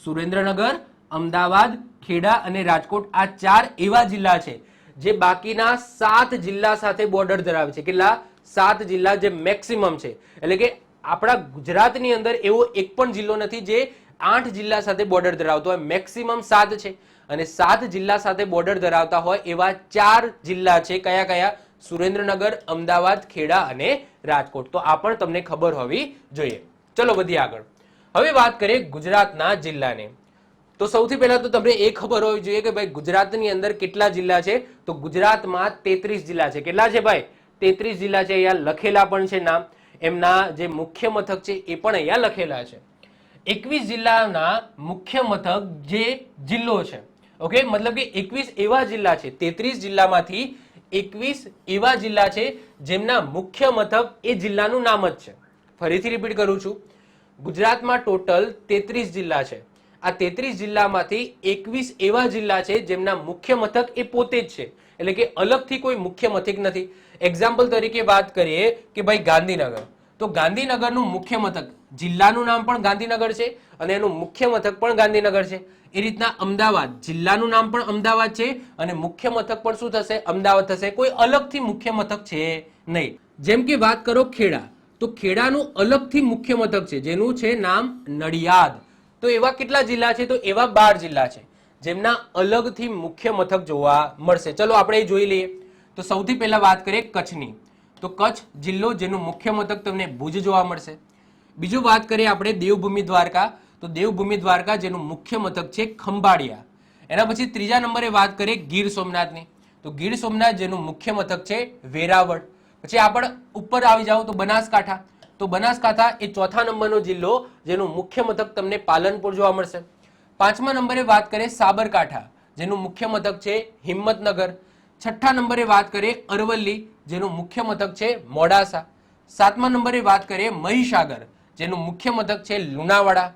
સુરેન્દ્રનગર, અમદાવાદ, ખેડા અને રાજકોટ આ 4 એવા જિલ્લા છે જે બાકીના 7 જિલ્લા સાથે બોર્ડર ધરાવે છે. કેટલા? 7 જિલ્લા, જે મેક્સિમમ છે. એટલે કે આપણા ગુજરાતની અંદર એવો એક પણ જિલ્લો નથી જે 8 જિલ્લા સાથે બોર્ડર ધરાવતો હોય. મેક્સિમમ 7 છે અને 7 જિલ્લા સાથે બોર્ડર ધરાવતા હોય એવા 4 જિલ્લા છે. કયા કયા? સુરેન્દ્રનગર, અમદાવાદ, ખેડા અને રાજકોટ. તો આ પણ તમને ખબર હોવી જોઈએ. ચલો વધીએ આગળ. હવે વાત કરીએ ગુજરાતના જિલ્લાની. તો સૌથી પહેલા તો તમને એ ખબર હોવી જોઈએ કે ભાઈ ગુજરાતની અંદર કેટલા જિલ્લા છે? તો ગુજરાતમાં 33 જિલ્લા છે. કેટલા છે ભાઈ? 33 જિલ્લા છે. અહીંયા લખેલા પણ છે નામ, એમના જે મુખ્ય મથક છે એ પણ અહીંયા લખેલા છે. 21 જિલ્લાના મુખ્ય મથક જે જિલ્લો છે, ઓકે, મતલબ કે 21 એવા જિલ્લા છે, 33 જિલ્લામાંથી 21 એવા જિલ્લા છે જેમના મુખ્ય મથક એ જિલ્લાનું નામ જ છે. ફરીથી રિપીટ કરું છું, ગુજરાતમાં ટોટલ 33 જિલ્લા છે. આ 33 જિલ્લામાંથી 21 એવા જિલ્લા છે જેમના મુખ્ય મથક એ પોતે જ છે, એટલે કે અલગથી કોઈ મુખ્ય મથક નથી. એક્ઝામ્પલ તરીકે વાત કરીએ કે ભાઈ ગાંધીનગર, તો ગાંધીનગરનું મુખ્ય મથક, જિલ્લાનું નામ પણ ગાંધીનગર છે અને એનું મુખ્ય મથક પણ ગાંધીનગર છે. એ રીતના અમદાવાદ, જિલ્લાનું નામ પણ અમદાવાદ છે અને મુખ્ય મથક પણ શું થશે? અમદાવાદ થશે. કોઈ અલગથી મુખ્ય મથક છે નહીં. જેમ કે વાત કરો ખેડા, તો ખેડાનું અલગથી મુખ્ય મથક છે જેનું છે નામ નડિયાદ. તો એવા કેટલા જિલ્લા છે? તો એવા 12 જિલ્લા છે જેમના અલગથી મુખ્ય મથક જોવા મળશે. ચલો આપણે એ જોઈ લઈએ. તો સૌથી પહેલા વાત કરીએ કચ્છની, તો કચ્છ જિલ્લો જેનું મુખ્ય મથક તમને ભુજ જોવા મળશે. બીજું વાત કરીએ આપણે દેવભૂમિ દ્વારકા, તો દેવભૂમિ દ્વારકા જેનું મુખ્ય મથક છે ખંભાળિયા. એના પછી ત્રીજા નંબરે વાત કરીએ ગીર સોમનાથની, તો ગીર સોમનાથ જેનું મુખ્ય મથક છે વેરાવળ. પછી આપણે ઉપર આવી જાઓ તો બનાસકાંઠા, તો બનાસકાંઠા એ ચોથા નંબરનો જિલ્લો જેનું મુખ્ય મથક તમને પાલનપુર જોવા મળશે. પાંચમા નંબરે વાત કરીએ સાબરકાંઠા જેનું મુખ્ય મથક છે હિંમતનગર. છઠ્ઠા નંબરે વાત કરીએ અરવલ્લી જેનું મુખ્ય મથક છે મોડાસા. સાતમા નંબરે વાત કરીએ મહીસાગર જેનું મુખ્ય મથક છે લુણાવાડા.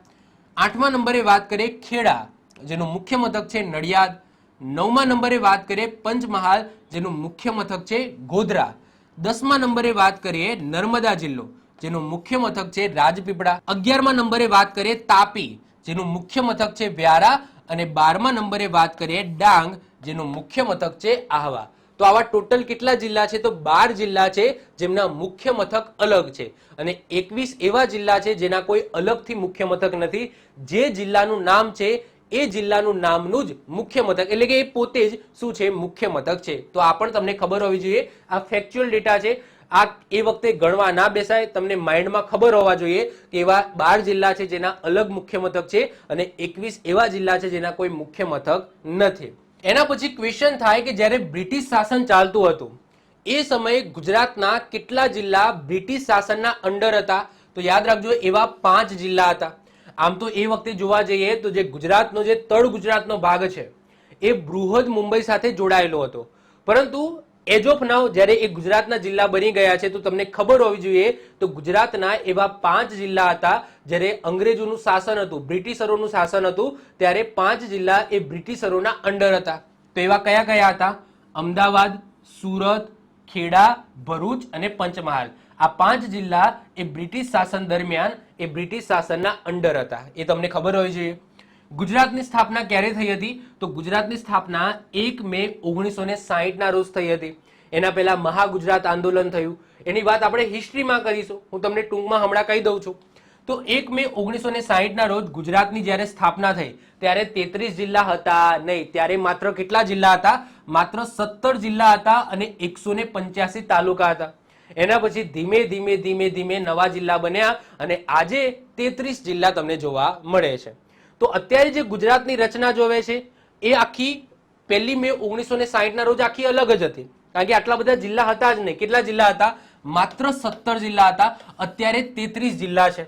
આઠમા નંબરે વાત કરીએ ખેડા જેનું મુખ્ય મથક છે નડિયાદ. નવમા નંબરે વાત કરીએ પંચમહાલ જેનું મુખ્ય મથક છે ગોધરા. 10મા નંબરે વાત કરીએ નર્મદા જિલ્લો જેનું મુખ્ય મથક છે રાજપીપળા. 11મા નંબરે વાત કરીએ તાપી જેનું મુખ્ય મથક છે વ્યારા. અને 12મા નંબરે વાત કરીએ ડાંગ જેનું મુખ્ય મથક છે આહવા. તો આવા ટોટલ કેટલા જિલ્લા છે? તો 12 જિલ્લા છે જેમના મુખ્ય મથક અલગ છે અને 21 એવા જિલ્લા છે જેના કોઈ અલગથી મુખ્ય મથક નથી. જે જિલ્લાનું નામ છે એ જિલ્લાનું નામનું જ મુખ્ય મથક, એટલે કે એ પોતે જ શું છે? મુખ્ય મથક છે. તો આ પણ તમને ખબર હોવી જોઈએ. આ ફેક્ચ્યુઅલ ડેટા છે. આ એ વખતે ગણવા ના બેસાય, તમને માઇન્ડમાં ખબર હોવા જોઈએ કે એવા 12 જિલ્લા છે જેના અલગ મુખ્ય મથક છે અને 21 એવા જિલ્લા છે જેના કોઈ મુખ્ય મથક નથી. એના પછી ક્વેશ્ચન થાય કે જ્યારે બ્રિટિશ શાસન ચાલતું હતું એ સમયે ગુજરાતના કેટલા જિલ્લા બ્રિટિશ શાસનના અંડર હતા? તો યાદ રાખજો, એવા 5 જિલ્લા હતા. આમ તો એ વખતે જોવા જઈએ તો જે ગુજરાતનો જે તળ ગુજરાતનો ભાગ છે એ બૃહદ મુંબઈ સાથે જોડાયેલો હતો, પરંતુ એજ ઓફ નાઉ જ્યારે એ ગુજરાતના જિલ્લા બની ગયા છે તો તમને ખબર હોવી જોઈએ તો ગુજરાતના એવા 5 જિલ્લા હતા. જ્યારે અંગ્રેજોનું શાસન હતું, બ્રિટિશરોનું શાસન હતું, ત્યારે 5 જિલ્લા એ બ્રિટિશરોના અંડર હતા. તો એવા કયા કયા હતા? અમદાવાદ, સુરત, ખેડા, ભરૂચ અને પંચમહાલ. આ 5 જિલ્લા એ બ્રિટિશ શાસન દરમિયાન એ બ્રિટિશ શાસનના અંડર હતા. એ તમને ખબર હોવી જોઈએ. ગુજરાતની સ્થાપના ક્યારે થઈ હતી? તો ગુજરાતની સ્થાપના 1 મે 1960 ના રોજ થઈ હતી. એના પહેલા મહાગુજરાત આંદોલન થયું. એની વાત આપણે હિસ્ટ્રીમાં કરીશું, હું તમને ટૂંકમાં હમણાં કહી દઉં છું. તો 1 મે 1960 ના રોજ ગુજરાતની જ્યારે સ્થાપના થઈ ત્યારે 33 જિલ્લા હતા નહીં. ત્યારે માત્ર કેટલા જિલ્લા હતા? માત્ર 17 જિલ્લા હતા અને 185 તાલુકા હતા. એના પછી ધીમે ધીમે ધીમે ધીમે નવા જિલ્લા બન્યા અને આજે 33 જિલ્લા તમને જોવા મળે છે. તો અત્યારે જે ગુજરાતની રચના જોવે છે એ આખી 1 મે 1960 ના રોજ આખી અલગ જ હતી, કારણ કે આટલા બધા જિલ્લા હતા જ નહીં. કેટલા જિલ્લા હતા? માત્ર 17 જિલ્લા હતા. અત્યારે 33 જિલ્લા છે.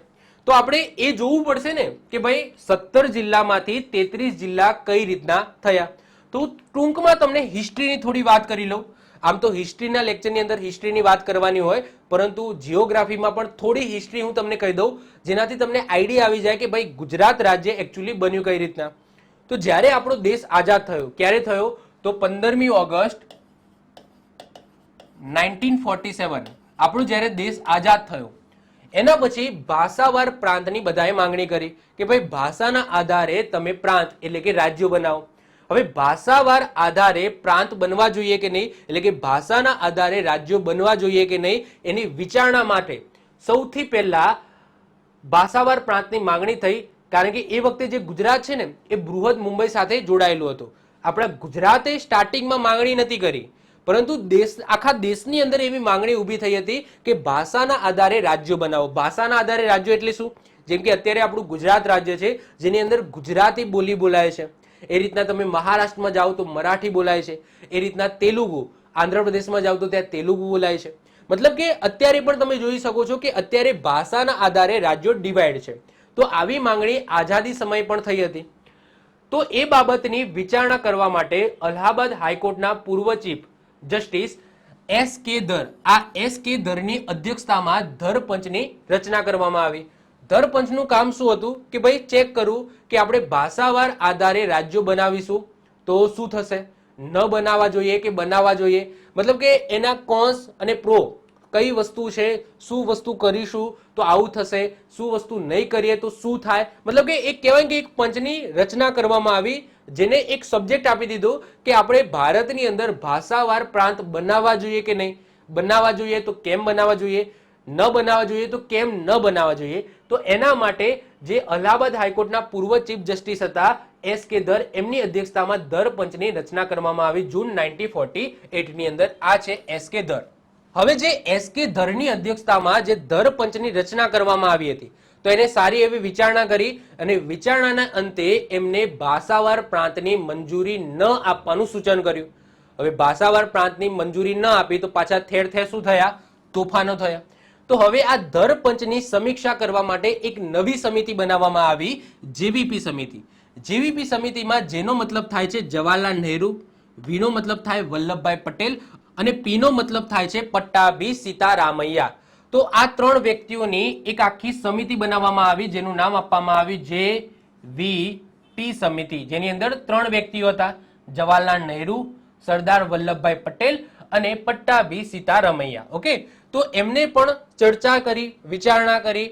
તો આપણે એ જોવું પડશે ને કે ભાઈ 17 જિલ્લામાંથી 33 જિલ્લા કઈ રીતના થયા. તો ટૂંકમાં તમને હિસ્ટ્રીની થોડી વાત કરી લઉં. આમ તો હિસ્ટ્રીના લેક્ચરની અંદર હિસ્ટ્રીની વાત કરવાની હોય, પરંતુ જીઓગ્રાફીમાં પણ થોડી હિસ્ટ્રી હું તમને કહી દઉં જેનાથી તમને આઈડિયા આવી જાય કે ભાઈ ગુજરાત રાજ્ય એકચ્યુઅલી બન્યું કઈ રીતના. તો જ્યારે આપણો દેશ આઝાદ થયો, ક્યારે થયો? તો 15મી ઓગસ્ટ 1947 આપણો જ્યારે દેશ આઝાદ થયો. એના પછી ભાષાવાર પ્રાંતની બધાએ માંગણી કરી કે ભાઈ ભાષાના આધારે તમે પ્રાંત એટલે કે રાજ્યો બનાવો. હવે ભાષાવાર આધારે પ્રાંત બનવા જોઈએ કે નહીં, એટલે કે ભાષાના આધારે રાજ્યો બનવા જોઈએ કે નહીં, એની વિચારણા માટે સૌથી પહેલા ભાષાવાર પ્રાંતની માંગણી થઈ. કારણ કે એ વખતે જે ગુજરાત છે ને એ બૃહદ મુંબઈ સાથે જોડાયેલું હતું. આપણા ગુજરાતે સ્ટાર્ટિંગમાં માંગણી નથી કરી, પરંતુ આખા દેશની અંદર એવી માંગણી ઊભી થઈ હતી કે ભાષાના આધારે રાજ્યો બનાવો. ભાષાના આધારે રાજ્યો એટલે શું? જેમ કે અત્યારે આપણું ગુજરાત રાજ્ય છે જેની અંદર ગુજરાતી બોલી બોલાય છે. એ રીતના તમે મહારાષ્ટ્રમાં જાઓ તો મરાઠી બોલાય છે. એ રીતના તેલુગુ, આંધ્રપ્રદેશમાં જાઓ તો ત્યાં તેલુગુ બોલાય છે. મતલબ કે અત્યારે પણ તમે જોઈ શકો છો કે અત્યારે ભાષાના આધારે રાજ્યો ડિવાઈડ છે. તો આવી માંગણી આઝાદી સમયે પણ થઈ હતી. તો એ બાબતની વિચારણા કરવા માટે અલ્હાબાદ હાઈકોર્ટના પૂર્વ ચીફ જસ્ટિસ S.K. ધર, આ S.K. ધરની અધ્યક્ષતામાં ધરપંચની રચના કરવામાં આવી. ધરપંચનું કામ શું હતું કે ભાઈ ચેક કરવું કે આપણે ભાષાવાર આધારે રાજ્યો બનાવીશું તો શું થશે, ન બનાવવા જોઈએ કે બનાવવા જોઈએ, મતલબ કે એના કોન્સ અને પ્રો કઈ વસ્તુ છે, શું વસ્તુ કરીશું તો આવું થશે, શું વસ્તુ નહીં કરીએ તો શું થાય, મતલબ કે એક કહેવાય કે એક પંચની રચના કરવામાં આવી, જેને એક સબ્જેક્ટ આપી દીધો કે આપણે ભારતની અંદર ભાષાવાર પ્રાંત બનાવવા જોઈએ કે નહીં, બનાવવા જોઈએ તો કેમ બનાવવા જોઈએ, ન બનાવવા જોઈએ તો કેમ ન બનાવવા જોઈએ. તો એના માટે જે અલ્હાબાદ હાઈકોર્ટના પૂર્વ ચીફ જસ્ટિસ હતા S.K. ધર, એમની અધ્યક્ષતામાં ધર પંચની રચના કરવામાં આવી જૂન 1948 ની અંદર. આ છે S.K. ધર. હવે જે S.K. ધરની અધ્યક્ષતામાં જે ધર પંચની રચના કરવામાં આવી હતી તો એને સારી એવી વિચારણા કરી અને વિચારણાના અંતે એમને ભાષાવાર પ્રાંતની મંજૂરી ન આપવાનું સૂચન કર્યું. હવે ભાષાવાર પ્રાંતની મંજૂરી ન આપી તો પાછા ઠેર ઠેર શું થયા, તોફાનો થયા. તો હવે આ ધર પંચની સમીક્ષા કરવા માટે એક નવી સમિતિ બનાવવામાં આવી, જેવીપી સમિતિ. જેવીપી સમિતિમાં જેનો મતલબ થાય છે જવાહરલાલ નહેરુ, વીનો મતલબ થાય વલ્લભભાઈ પટેલ અને પીનો મતલબ થાય છે પટ્ટાભી સીતારામૈયા. તો આ ત્રણ વ્યક્તિઓની એક આખી સમિતિ બનાવવામાં આવી, જેનું નામ આપવામાં આવ્યું જેવીપી સમિતિ, જેની અંદર ત્રણ વ્યક્તિઓ હતા, જવાહરલાલ નહેરુ, સરદાર વલ્લભભાઈ પટેલ અને પટ્ટાભી સીતારામૈયા. ઓકે, તો એમને પણ ચર્ચા કરી, વિચારણા કરી,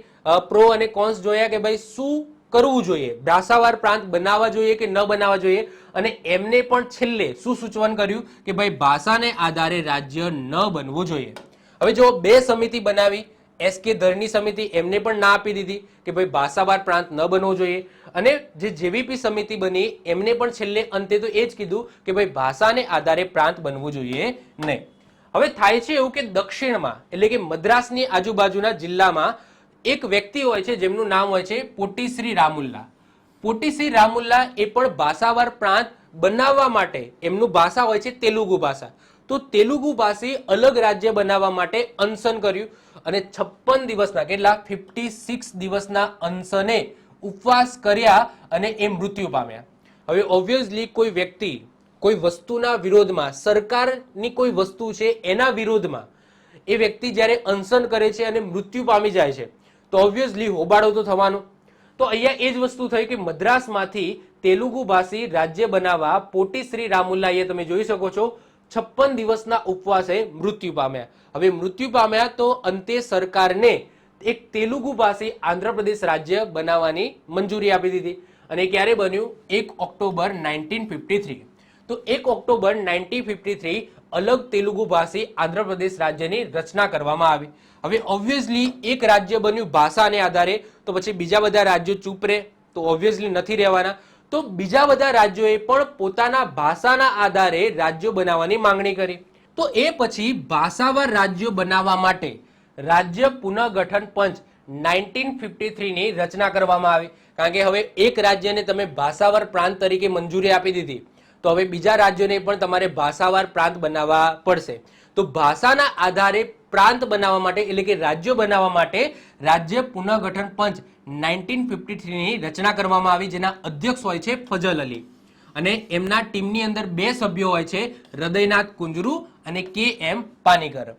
પ્રો અને કોન્સ જોયા કે ભાઈ શું કરવું જોઈએ, ભાષાવાર પ્રાંત બનાવવા જોઈએ કે ન બનાવવા જોઈએ, અને એમને પણ છેલ્લે શું સૂચવન કર્યું કે ભાઈ ભાષાને આધારે રાજ્ય ન બનવું જોઈએ. હવે જો બે સમિતિ બનાવી, S.K. ધરની સમિતિ, એમને પણ ના આપી દીધી કે ભાઈ ભાષાવાર પ્રાંત ન બનવો જોઈએ, અને જે જેવીપી સમિતિ બની એમને પણ છેલ્લે અંતે તો એ જ કીધું કે ભાઈ ભાષાને આધારે પ્રાંત બનવું જોઈએ નહીં. હવે થાય છે એવું કે દક્ષિણમાં એટલે કે મદ્રાસની આજુબાજુના જિલ્લામાં એક વ્યક્તિ હોય છે જેમનું નામ હોય છે પોટીશ્રી રામુલ્લા. પોટીશ્રી રામુલ્લા એ પણ ભાષાવાર પ્રાંત બનાવવા માટે, એમનું ભાષા હોય છે તેલુગુ ભાષા, તો તેલુગુ ભાષી અલગ રાજ્ય બનાવવા માટે અનશન કર્યું અને 56 દિવસના, કેટલા, 56 દિવસના અનશને ઉપવાસ કર્યા અને એ મૃત્યુ પામ્યા. હવે ઓબ્વિયસલી કોઈ વ્યક્તિ કોઈ વસ્તુના વિરોધમાં, સરકારની કોઈ વસ્તુ છે એના વિરોધમાં એ વ્યક્તિ જ્યારે અનશન કરે છે અને મૃત્યુ પામી જાય છે તો ઓબ્વિયસલી હોબાળો તો થવાનો. તો અહીંયા એ જ વસ્તુ થઈ કે મદ્રાસમાંથી તેલુગુ ભાષી રાજ્ય બનાવવા પોટીશ્રી રામુલ્લા, એ તમે જોઈ શકો છો, 56 દિવસના ઉપવાસે મૃત્યુ પામ્યા. હવે મૃત્યુ પામ્યા તો અંતે સરકારને એક તેલુગુ ભાષી આંધ્રપ્રદેશ રાજ્ય બનાવવાની મંજૂરી આપી દીધી. અને ક્યારે બન્યું? 1 ઓક્ટોબર 1953. તો 1 ઓક્ટોબર 1953 અલગ તેલુગુ ભાષી આંધ્રપ્રદેશ રાજ્યની રચના કરવામાં આવી. હવે ઓબ્વિયસલી એક રાજ્ય બન્યું ભાષાને આધારે, તો પછી બીજા બધા રાજ્યો ચૂપ રહે? તો ઓબ્વિયસલી નથી રહેવાના. તો બીજા બધા રાજ્યોએ પણ પોતાના ભાષાના આધારે રાજ્યો બનાવવાની માંગણી કરી. તો એ પછી ભાષાવાર રાજ્યો બનાવવા માટે રાજ્ય પુનઃગઠન પંચ 1953 ની રચના કરવામાં આવી. કારણ કે હવે એક રાજ્યને તમે ભાષાવાર પ્રાંત તરીકે મંજૂરી આપી દીધી, તો હવે બીજા રાજ્યોને પણ તમારે ભાષાવાર પ્રાંત બનાવવા પડશે. તો ભાષાના આધારે પ્રાંત બનાવવા માટે એટલે કે રાજ્યો બનાવવા માટે રાજ્ય પુનઃગઠન પંચ 1953 ની રચના કરવામાં આવી, જેના અધ્યક્ષ હોય છે ફજલ અલી, અને એમના ટીમની અંદર બે સભ્યો હોય છે, હૃદયનાથ કુંજરુ અને K.M. પાનીકર.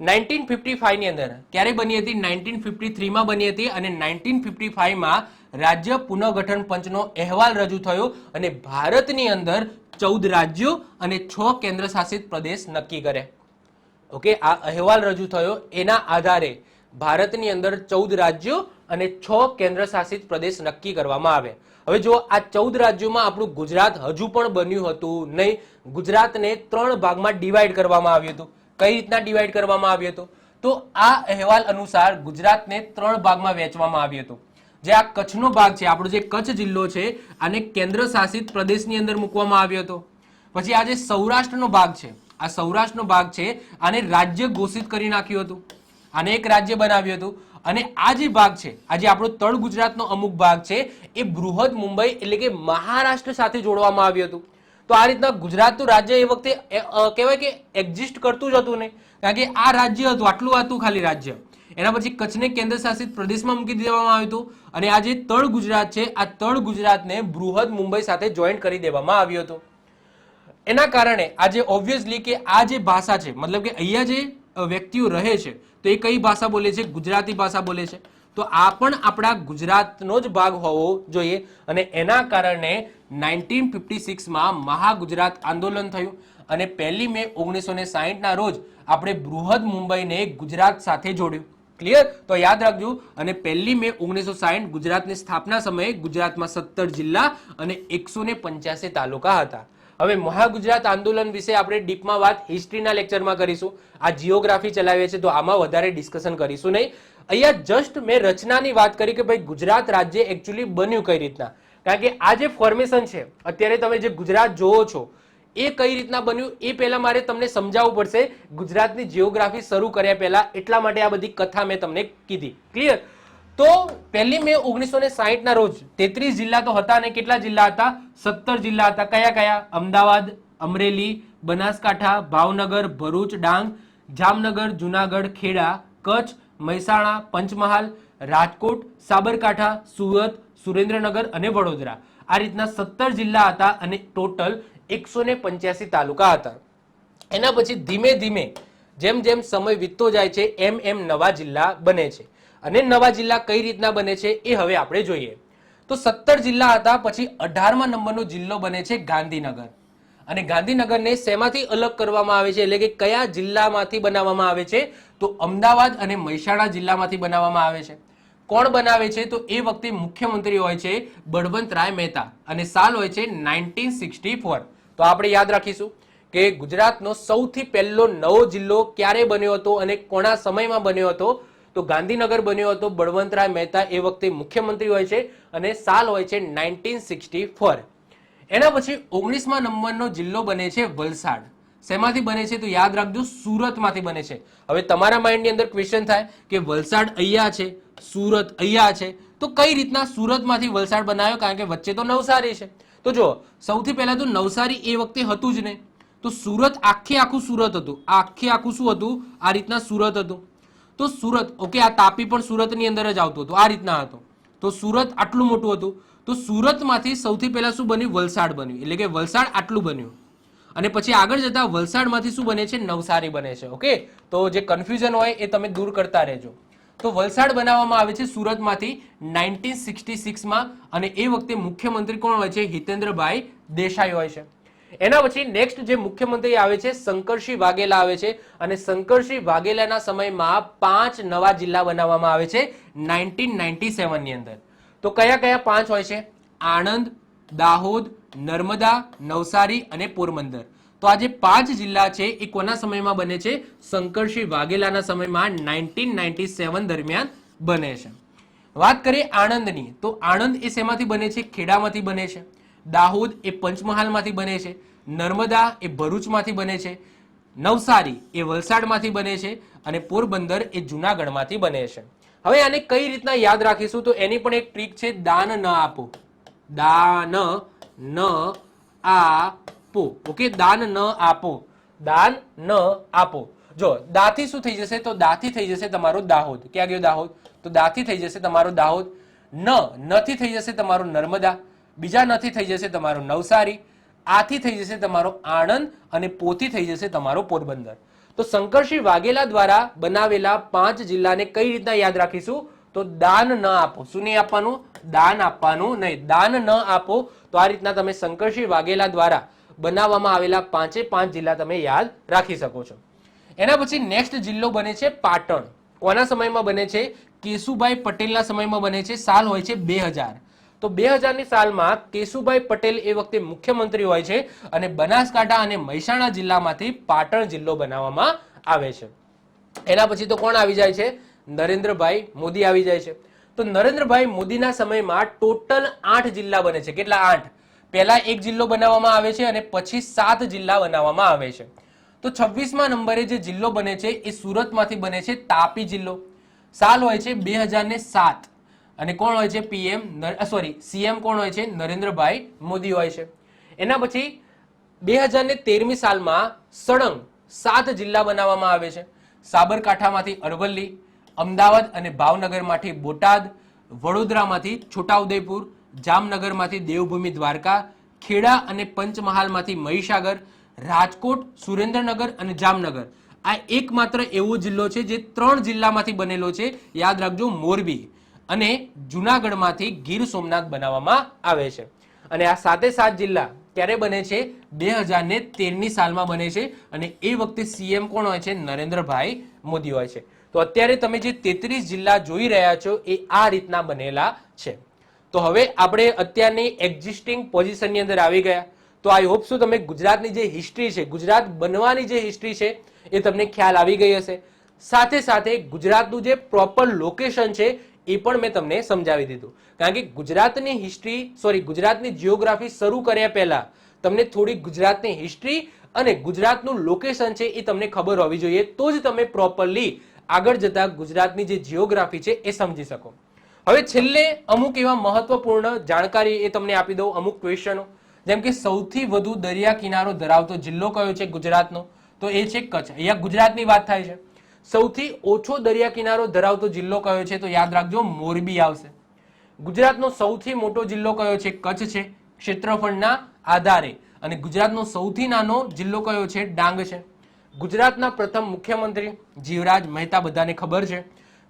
1955 ની અંદર ક્યારે બની હતી? 1953 માં બની હતી, અને 1955 માં રાજ્ય પુનઃગઠન પંચનો અહેવાલ રજૂ થયો અને ભારતની અંદર 14 રાજ્યો અને 6 કેન્દ્ર શાસિત પ્રદેશ નક્કી કરે. ઓકે, આ અહેવાલ રજૂ થયો, એના આધારે ભારતની અંદર 14 રાજ્યો અને 6 કેન્દ્ર શાસિત પ્રદેશ નક્કી કરવામાં આવે. હવે જો આ 14 રાજ્યોમાં આપણું ગુજરાત હજુ પણ બન્યું હતું નહીં. ગુજરાતને 3 ભાગમાં ડિવાઈડ કરવામાં આવ્યું હતું. કઈ રીતના ડિવાઈડ કરવામાં આવ્યું હતું? તો આ અહેવાલ અનુસાર ગુજરાતને 3 ભાગમાં વહેંચવામાં આવ્યું હતું. જે આ કચ્છનો ભાગ છે, આપણો જે કચ્છ જિલ્લો છે, આને કેન્દ્ર શાસિત પ્રદેશની અંદર મૂકવામાં આવ્યો હતો. પછી આ જે સૌરાષ્ટ્રનો ભાગ છે, આ સૌરાષ્ટ્રનો ભાગ છે, આને રાજ્ય ઘોષિત કરી નાખ્યું હતું, આને એક રાજ્ય બનાવ્યું હતું. અને આ જે ભાગ છે, આ જે આપણો તળ ગુજરાતનો અમુક ભાગ છે, એ બૃહદ મુંબઈ એટલે કે મહારાષ્ટ્ર સાથે જોડવામાં આવ્યું હતું. તો આ રીતના ગુજરાતનું રાજ્ય એ વખતે કહેવાય કે એક્ઝિસ્ટ કરતું જ હતું નહીં, કારણ કે આ રાજ્ય હતું, આટલું હતું ખાલી રાજ્ય. એના પછી કચ્છને કેન્દ્ર શાસિત પ્રદેશમાં મૂકી દેવામાં આવ્યું હતું અને આ જે તળ ગુજરાત છે આ તળ ગુજરાતને બૃહદ મુંબઈ સાથે જોઈન્ટ કરી દેવામાં આવ્યું હતું. એના કારણે આજે ઓબ્વિયસલી કે આ જે ભાષા છે મતલબ કે અહીંયા જે વ્યક્તિઓ રહે છે તો એ કઈ ભાષા બોલે છે? ગુજરાતી ભાષા બોલે છે. તો આ પણ આપણા ગુજરાતનો જ ભાગ હોવો જોઈએ અને એના કારણે 1956માં મહાગુજરાત આંદોલન થયું અને 1 મે 1960ના રોજ આપણે બૃહદ મુંબઈને ગુજરાત સાથે જોડ્યું. ક્લિયર? તો યાદ રાખજો. અને 1 મે 1960 ગુજરાતની સ્થાપના સમયે ગુજરાતમાં 17 જિલ્લા અને 185 તાલુકા હતા. હવે મહાગુજરાત આંદોલન વિશે આપણે ડીપમાં વાત હિસ્ટ્રીના લેક્ચરમાં કરીશું. આ જીઓગ્રાફી ચલાવીએ છીએ તો આમાં વધારે ડિસ્કશન કરીશું નહીં. અહીંયા જસ્ટ મેં રચનાની વાત કરી કે ભાઈ ગુજરાત રાજ્ય એકચ્યુઅલી બન્યું કઈ રીતના, કારણ કે આ જે ફોર્મેશન છે અત્યારે તમે જે ગુજરાત જોવો છો એ કઈ રીતના બન્યું એ પહેલા મારે તમને સમજાવવું પડશે ગુજરાતની જીઓગ્રાફી શરૂ કર્યા પહેલા. એટલા માટે આ બધી કથા મેં તમને કીધી. ક્લિયર? તો 1 મે 1960ના રોજ 33 જિલ્લા તો હતા ને કેટલા જિલ્લા હતા? 17 જિલ્લા હતા. કયા કયા? અમદાવાદ, અમરેલી, બનાસકાંઠા, ભાવનગર, ભરૂચ, ડાંગ, જામનગર, જુનાગઢ, ખેડા, કચ્છ, મહેસાણા, પંચમહાલ, રાજકોટ, સાબરકાંઠા, સુરત, સુરેન્દ્રનગર અને વડોદરા. આ રીતના 17 જિલ્લા હતા અને ટોટલ 185 તાલુકા હતા. એના પછી ધીમે ધીમે જેમ જેમ સમય વીતતો જાય છે એમ એમ નવા જિલ્લા બને છે અને નવા જિલ્લા કઈ રીતના બને છે એ હવે આપણે જોઈએ. તો 17 જિલ્લા હતા પછી 18મા નંબરનો જિલ્લો બને છે ગાંધીનગર. અને ગાંધીનગરને શેમાંથી અલગ કરવામાં આવે છે એટલે કે કયા જિલ્લામાંથી બનાવવામાં આવે છે? તો અમદાવાદ અને મહેસાણા જિલ્લામાંથી બનાવવામાં આવે છે. કોણ બનાવે છે? તો એ વખતે મુખ્યમંત્રી હોય છે બળવંતરાય મહેતા અને સાલ હોય છે 1964. તો આપણે યાદ રાખીશું કે ગુજરાતનો સૌથી પહેલો નવો જિલ્લો ક્યારે બન્યો હતો અને કોના સમયમાં બન્યો હતો? તો ગાંધીનગર બન્યો હતો. બળવંતરાય મહેતા એ વખતે મુખ્યમંત્રી હોય છે અને સાલ હોય છે 1964. એના પછી 19મા નંબરનો જિલ્લો બને છે વલસાડ. શેમાંથી બને છે? તો યાદ રાખજો સુરતમાંથી બને છે. હવે તમારા માઇન્ડની અંદર ક્વેશ્ચન થાય કે વલસાડ અહીંયા છે, સુરત અહીંયા છે, તો કઈ રીતના સુરતમાંથી વલસાડ બનાવ્યો? કારણ કે વચ્ચે તો નવસારી છે. તો જો સૌથી પહેલા તો નવસારી એ વખતે હતું જ નહીં, તો સુરત આખું સુરત હતું. આખું શું હતું? આ રીતના સુરત હતું. તો સુરત ઓકે, આ તાપી પણ સુરતની અંદર જ આવતું હતું. આ રીતના હતું. તો સુરત આટલું મોટું હતું. તો સુરતમાંથી સૌથી પહેલા શું બન્યું? વલસાડ બન્યું. એટલે કે વલસાડ આટલું બન્યું અને પછી આગળ જતા વલસાડમાંથી શું બને છે? નવસારી બને છે. ઓકે, તો જે કન્ફ્યુઝન હોય એ તમે દૂર કરતા રહેજો. તો વલસાડ બનાવવામાં આવે છે સુરતમાંથી 1966માં અને એ વખતે મુખ્યમંત્રી કોણ હોય છે? હિતેન્દ્રભાઈ દેસાઈ હોય છે. એના પછી નેક્સ્ટ જે મુખ્યમંત્રી આવે છે શંકરસિંહ વાઘેલા આવે છે અને શંકરસિંહ વાઘેલાના સમયમાં 5 નવા જિલ્લા બનાવવામાં આવે છે 1997ની અંદર. તો કયા કયા 5 હોય છે? આણંદ, દાહોદ, નર્મદા, નવસારી અને પોરબંદર. તો આ જે 5 જિલ્લા છે એ કોના સમયમાં બને છે? શંકરસિંહ વાઘેલાના સમયમાં 1997 દરમિયાન બને છે. વાત કરીએ આણંદની, તો આણંદ એ શેમાંથી બને છે? ખેડામાંથી બને છે. દાહોદ એ પંચમહાલમાંથી બને છે. નર્મદા એ ભરૂચમાંથી બને છે. નવસારી એ વલસાડમાંથી બને છે અને પોરબંદર એ જુનાગઢમાંથી બને છે. હવે આને કઈ રીતના યાદ રાખીશું? તો એની પણ એક ટ્રીક છે, દાન ન આપો. દાન ન આપો. ઓકે, દાન ન આપો. દાન ન આપો. જો દાથી શું થઈ જશે? તો દાથી થઈ જશે તમારો દાહોદ. ક્યાં ગયો દાહોદ? તો દાથી થઈ જશે તમારો દાહોદ. નથી થઈ જશે તમારો નર્મદા. બીજા નથી થઈ જશે તમારો નવસારી. આથી થઈ જશે તમારો આણંદ અને પોથી થઈ જશે તમારો પોરબંદર. તો શંકરસિંહ વાઘેલા દ્વારા બનાવેલા 5 જિલ્લાને કઈ રીતના યાદ રાખીશું? તો દાન ન આપો. શું નહીં આપવાનું? દાન આપવાનું નહીં. દાન ન આપો. તો આ રીતના તમે શંકરસિંહ વાઘેલા દ્વારા બનાવવામાં આવેલા 5 જિલ્લા તમે યાદ રાખી શકો છો. એના પછી નેક્સ્ટ જિલ્લો બને છે પાટણ. કોના સમયમાં બને છે? કેશુભાઈ પટેલના સમયમાં બને છે. સાલ હોય છે 2000. તો 2000ની સાલમાં કેશુભાઈ પટેલ એ વખતે મુખ્યમંત્રી હોય છે અને બનાસકાંઠા અને મહેસાણા જિલ્લામાંથી પાટણ જિલ્લો બનાવવામાં આવે છે. એના પછી તો કોણ આવી જાય છે? નરેન્દ્રભાઈ મોદી આવી જાય છે. તો નરેન્દ્રભાઈ મોદીના સમયમાં ટોટલ 8 જિલ્લા બને છે. કેટલા? 8. પહેલા એક જિલ્લો બનાવવામાં આવે છે અને પછી 7 જિલ્લા બનાવવામાં આવે છે. તો 26મા નંબરે જે જિલ્લો બને છે એ સુરતમાંથી બને છે, તાપી જિલ્લો. સાલ હોય છે 2007 અને કોણ હોય છે? સીએમ કોણ હોય છે? નરેન્દ્રભાઈ મોદી હોય છે. એના પછી 2013મી સાલમાં સળંગ 7 જિલ્લા બનાવવામાં આવે છે. સાબરકાંઠામાંથી અરવલ્લી, અમદાવાદ અને ભાવનગરમાંથી બોટાદ, વડોદરામાંથી છોટાઉદેપુર, જામનગરમાંથી દેવભૂમિ દ્વારકા, ખેડા અને પંચમહાલમાંથી મહીસાગર, રાજકોટ, સુરેન્દ્રનગર અને જામનગર. આ એકમાત્ર એવો જિલ્લો છે જે 3 જિલ્લામાંથી બનેલો છે. યાદ રાખજો, મોરબી અને જુનાગઢમાંથી ગીર સોમનાથ બનાવવામાં આવે છે. અને આ 7 જિલ્લા ક્યારે બને છે? 2013ની સાલમાં બને છે. અને એ વખતે સીએમ કોણ હોય છે? નરેન્દ્રભાઈ મોદી હોય છે. તો અત્યારે તમે જે 33 જિલ્લા જોઈ રહ્યા છો એ આ રીતના બનેલા છે. તો હવે આપણે અત્યારની એક્ઝિસ્ટિંગ પોઝિશનની અંદર આવી ગયા. તો આઈ હોપ શું તમે ગુજરાતની જે હિસ્ટ્રી છે, ગુજરાત બનવાની જે હિસ્ટ્રી છે એ તમને ખ્યાલ આવી ગઈ હશે. સાથે સાથે ગુજરાતનું જે પ્રોપર લોકેશન છે એ પણ મેં તમને સમજાવી દીધું. કારણ કે ગુજરાતની ગુજરાતની જિયોગ્રાફી શરૂ કર્યા પહેલા તમને થોડી ગુજરાતની હિસ્ટ્રી અને ગુજરાતનું લોકેશન છે એ તમને ખબર હોવી જોઈએ, તો જ તમે પ્રોપરલી આગળ જતા ગુજરાતની જે જિયોગ્રાફી છે એ સમજી શકો. હવે છેલ્લે અમુક એવા મહત્વપૂર્ણ જાણકારી એ તમને આપી દઉં, અમુક ક્વેશ્ચનો. જેમ કે સૌથી વધુ દરિયા કિનારો ધરાવતો જિલ્લો કયો છે ગુજરાતનો? તો એ છે કચ્છ. અહીંયા ગુજરાતની વાત થાય છે. સૌથી ઓછો દરિયા કિનારો ધરાવતો જિલ્લો કયો છે? તો યાદ રાખજો, મોરબી આવશે. ગુજરાતનો સૌથી મોટો જિલ્લો કયો છે? કચ્છ છે, ક્ષેત્રફળના આધારે. અને ગુજરાતનો સૌથી નાનો જિલ્લો કયો છે? ડાંગ છે. ગુજરાતના પ્રથમ મુખ્યમંત્રી જીવરાજ મહેતા, બધાને ખબર છે.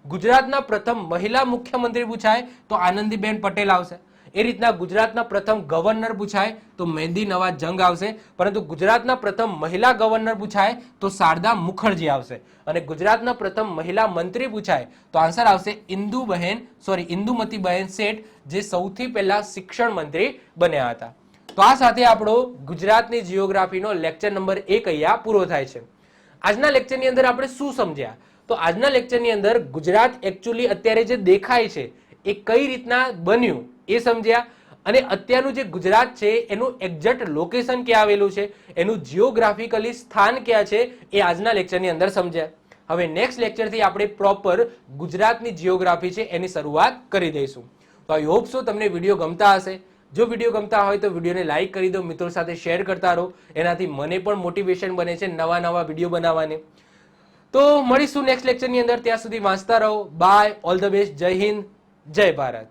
ગુજરાતના પ્રથમ મહિલા મુખ્યમંત્રી પૂછાય તો આનંદીબેન પટેલ આવશે. એ રીતના ગુજરાતના પ્રથમ ગવર્નર પૂછાય તો મહેંદી નવાઝ જંગ આવશે. પરંતુ ગુજરાતના પ્રથમ મહિલા ગવર્નર પૂછાય તો શારદા મુખર્જી આવશે. અને ગુજરાતના પ્રથમ મહિલા મંત્રી પૂછાય તો આન્સર આવશે ઇન્દુમતીબહેન શેઠ, જે સૌથી પહેલા શિક્ષણ મંત્રી બન્યા હતા. તો આ સાથે આપણો ગુજરાતની જિયોગ્રાફીનો લેક્ચર નંબર 1 અહીંયા પૂરો થાય છે. આજના લેક્ચરની અંદર આપણે શું સમજ્યા? તો આજના લેક્ચરની અંદર ગુજરાત એકચ્યુઅલી અત્યારે જે દેખાય છે એ કઈ રીતના બન્યું એ સમજ્યા. અને અત્યારનું જે ગુજરાત છે એનું એક્ઝેક્ટ લોકેશન ક્યાં આવેલું છે, એનું જિયોગ્રાફિકલી સ્થાન ક્યાં છે એ આજના લેક્ચરની અંદર સમજ્યા. હવે નેક્સ્ટ લેક્ચરથી આપણે પ્રોપર ગુજરાતની જિયોગ્રાફી છે એની શરૂઆત કરી દઈશું. તો આઈ હોપ સો તમને વિડીયો ગમતા હશે. જો વિડીયો ગમતા હોય તો વિડીયોને લાઈક કરી દો, મિત્રો સાથે શેર કરતા રહો. એનાથી મને પણ મોટિવેશન બને છે નવા વિડીયો બનાવવાની. તો મળીશું નેક્સ્ટ લેક્ચરની અંદર. ત્યાં સુધી વાંચતા રહો. બાય, ઓલ ધ બેસ્ટ, જય હિન્દ, જય ભારત.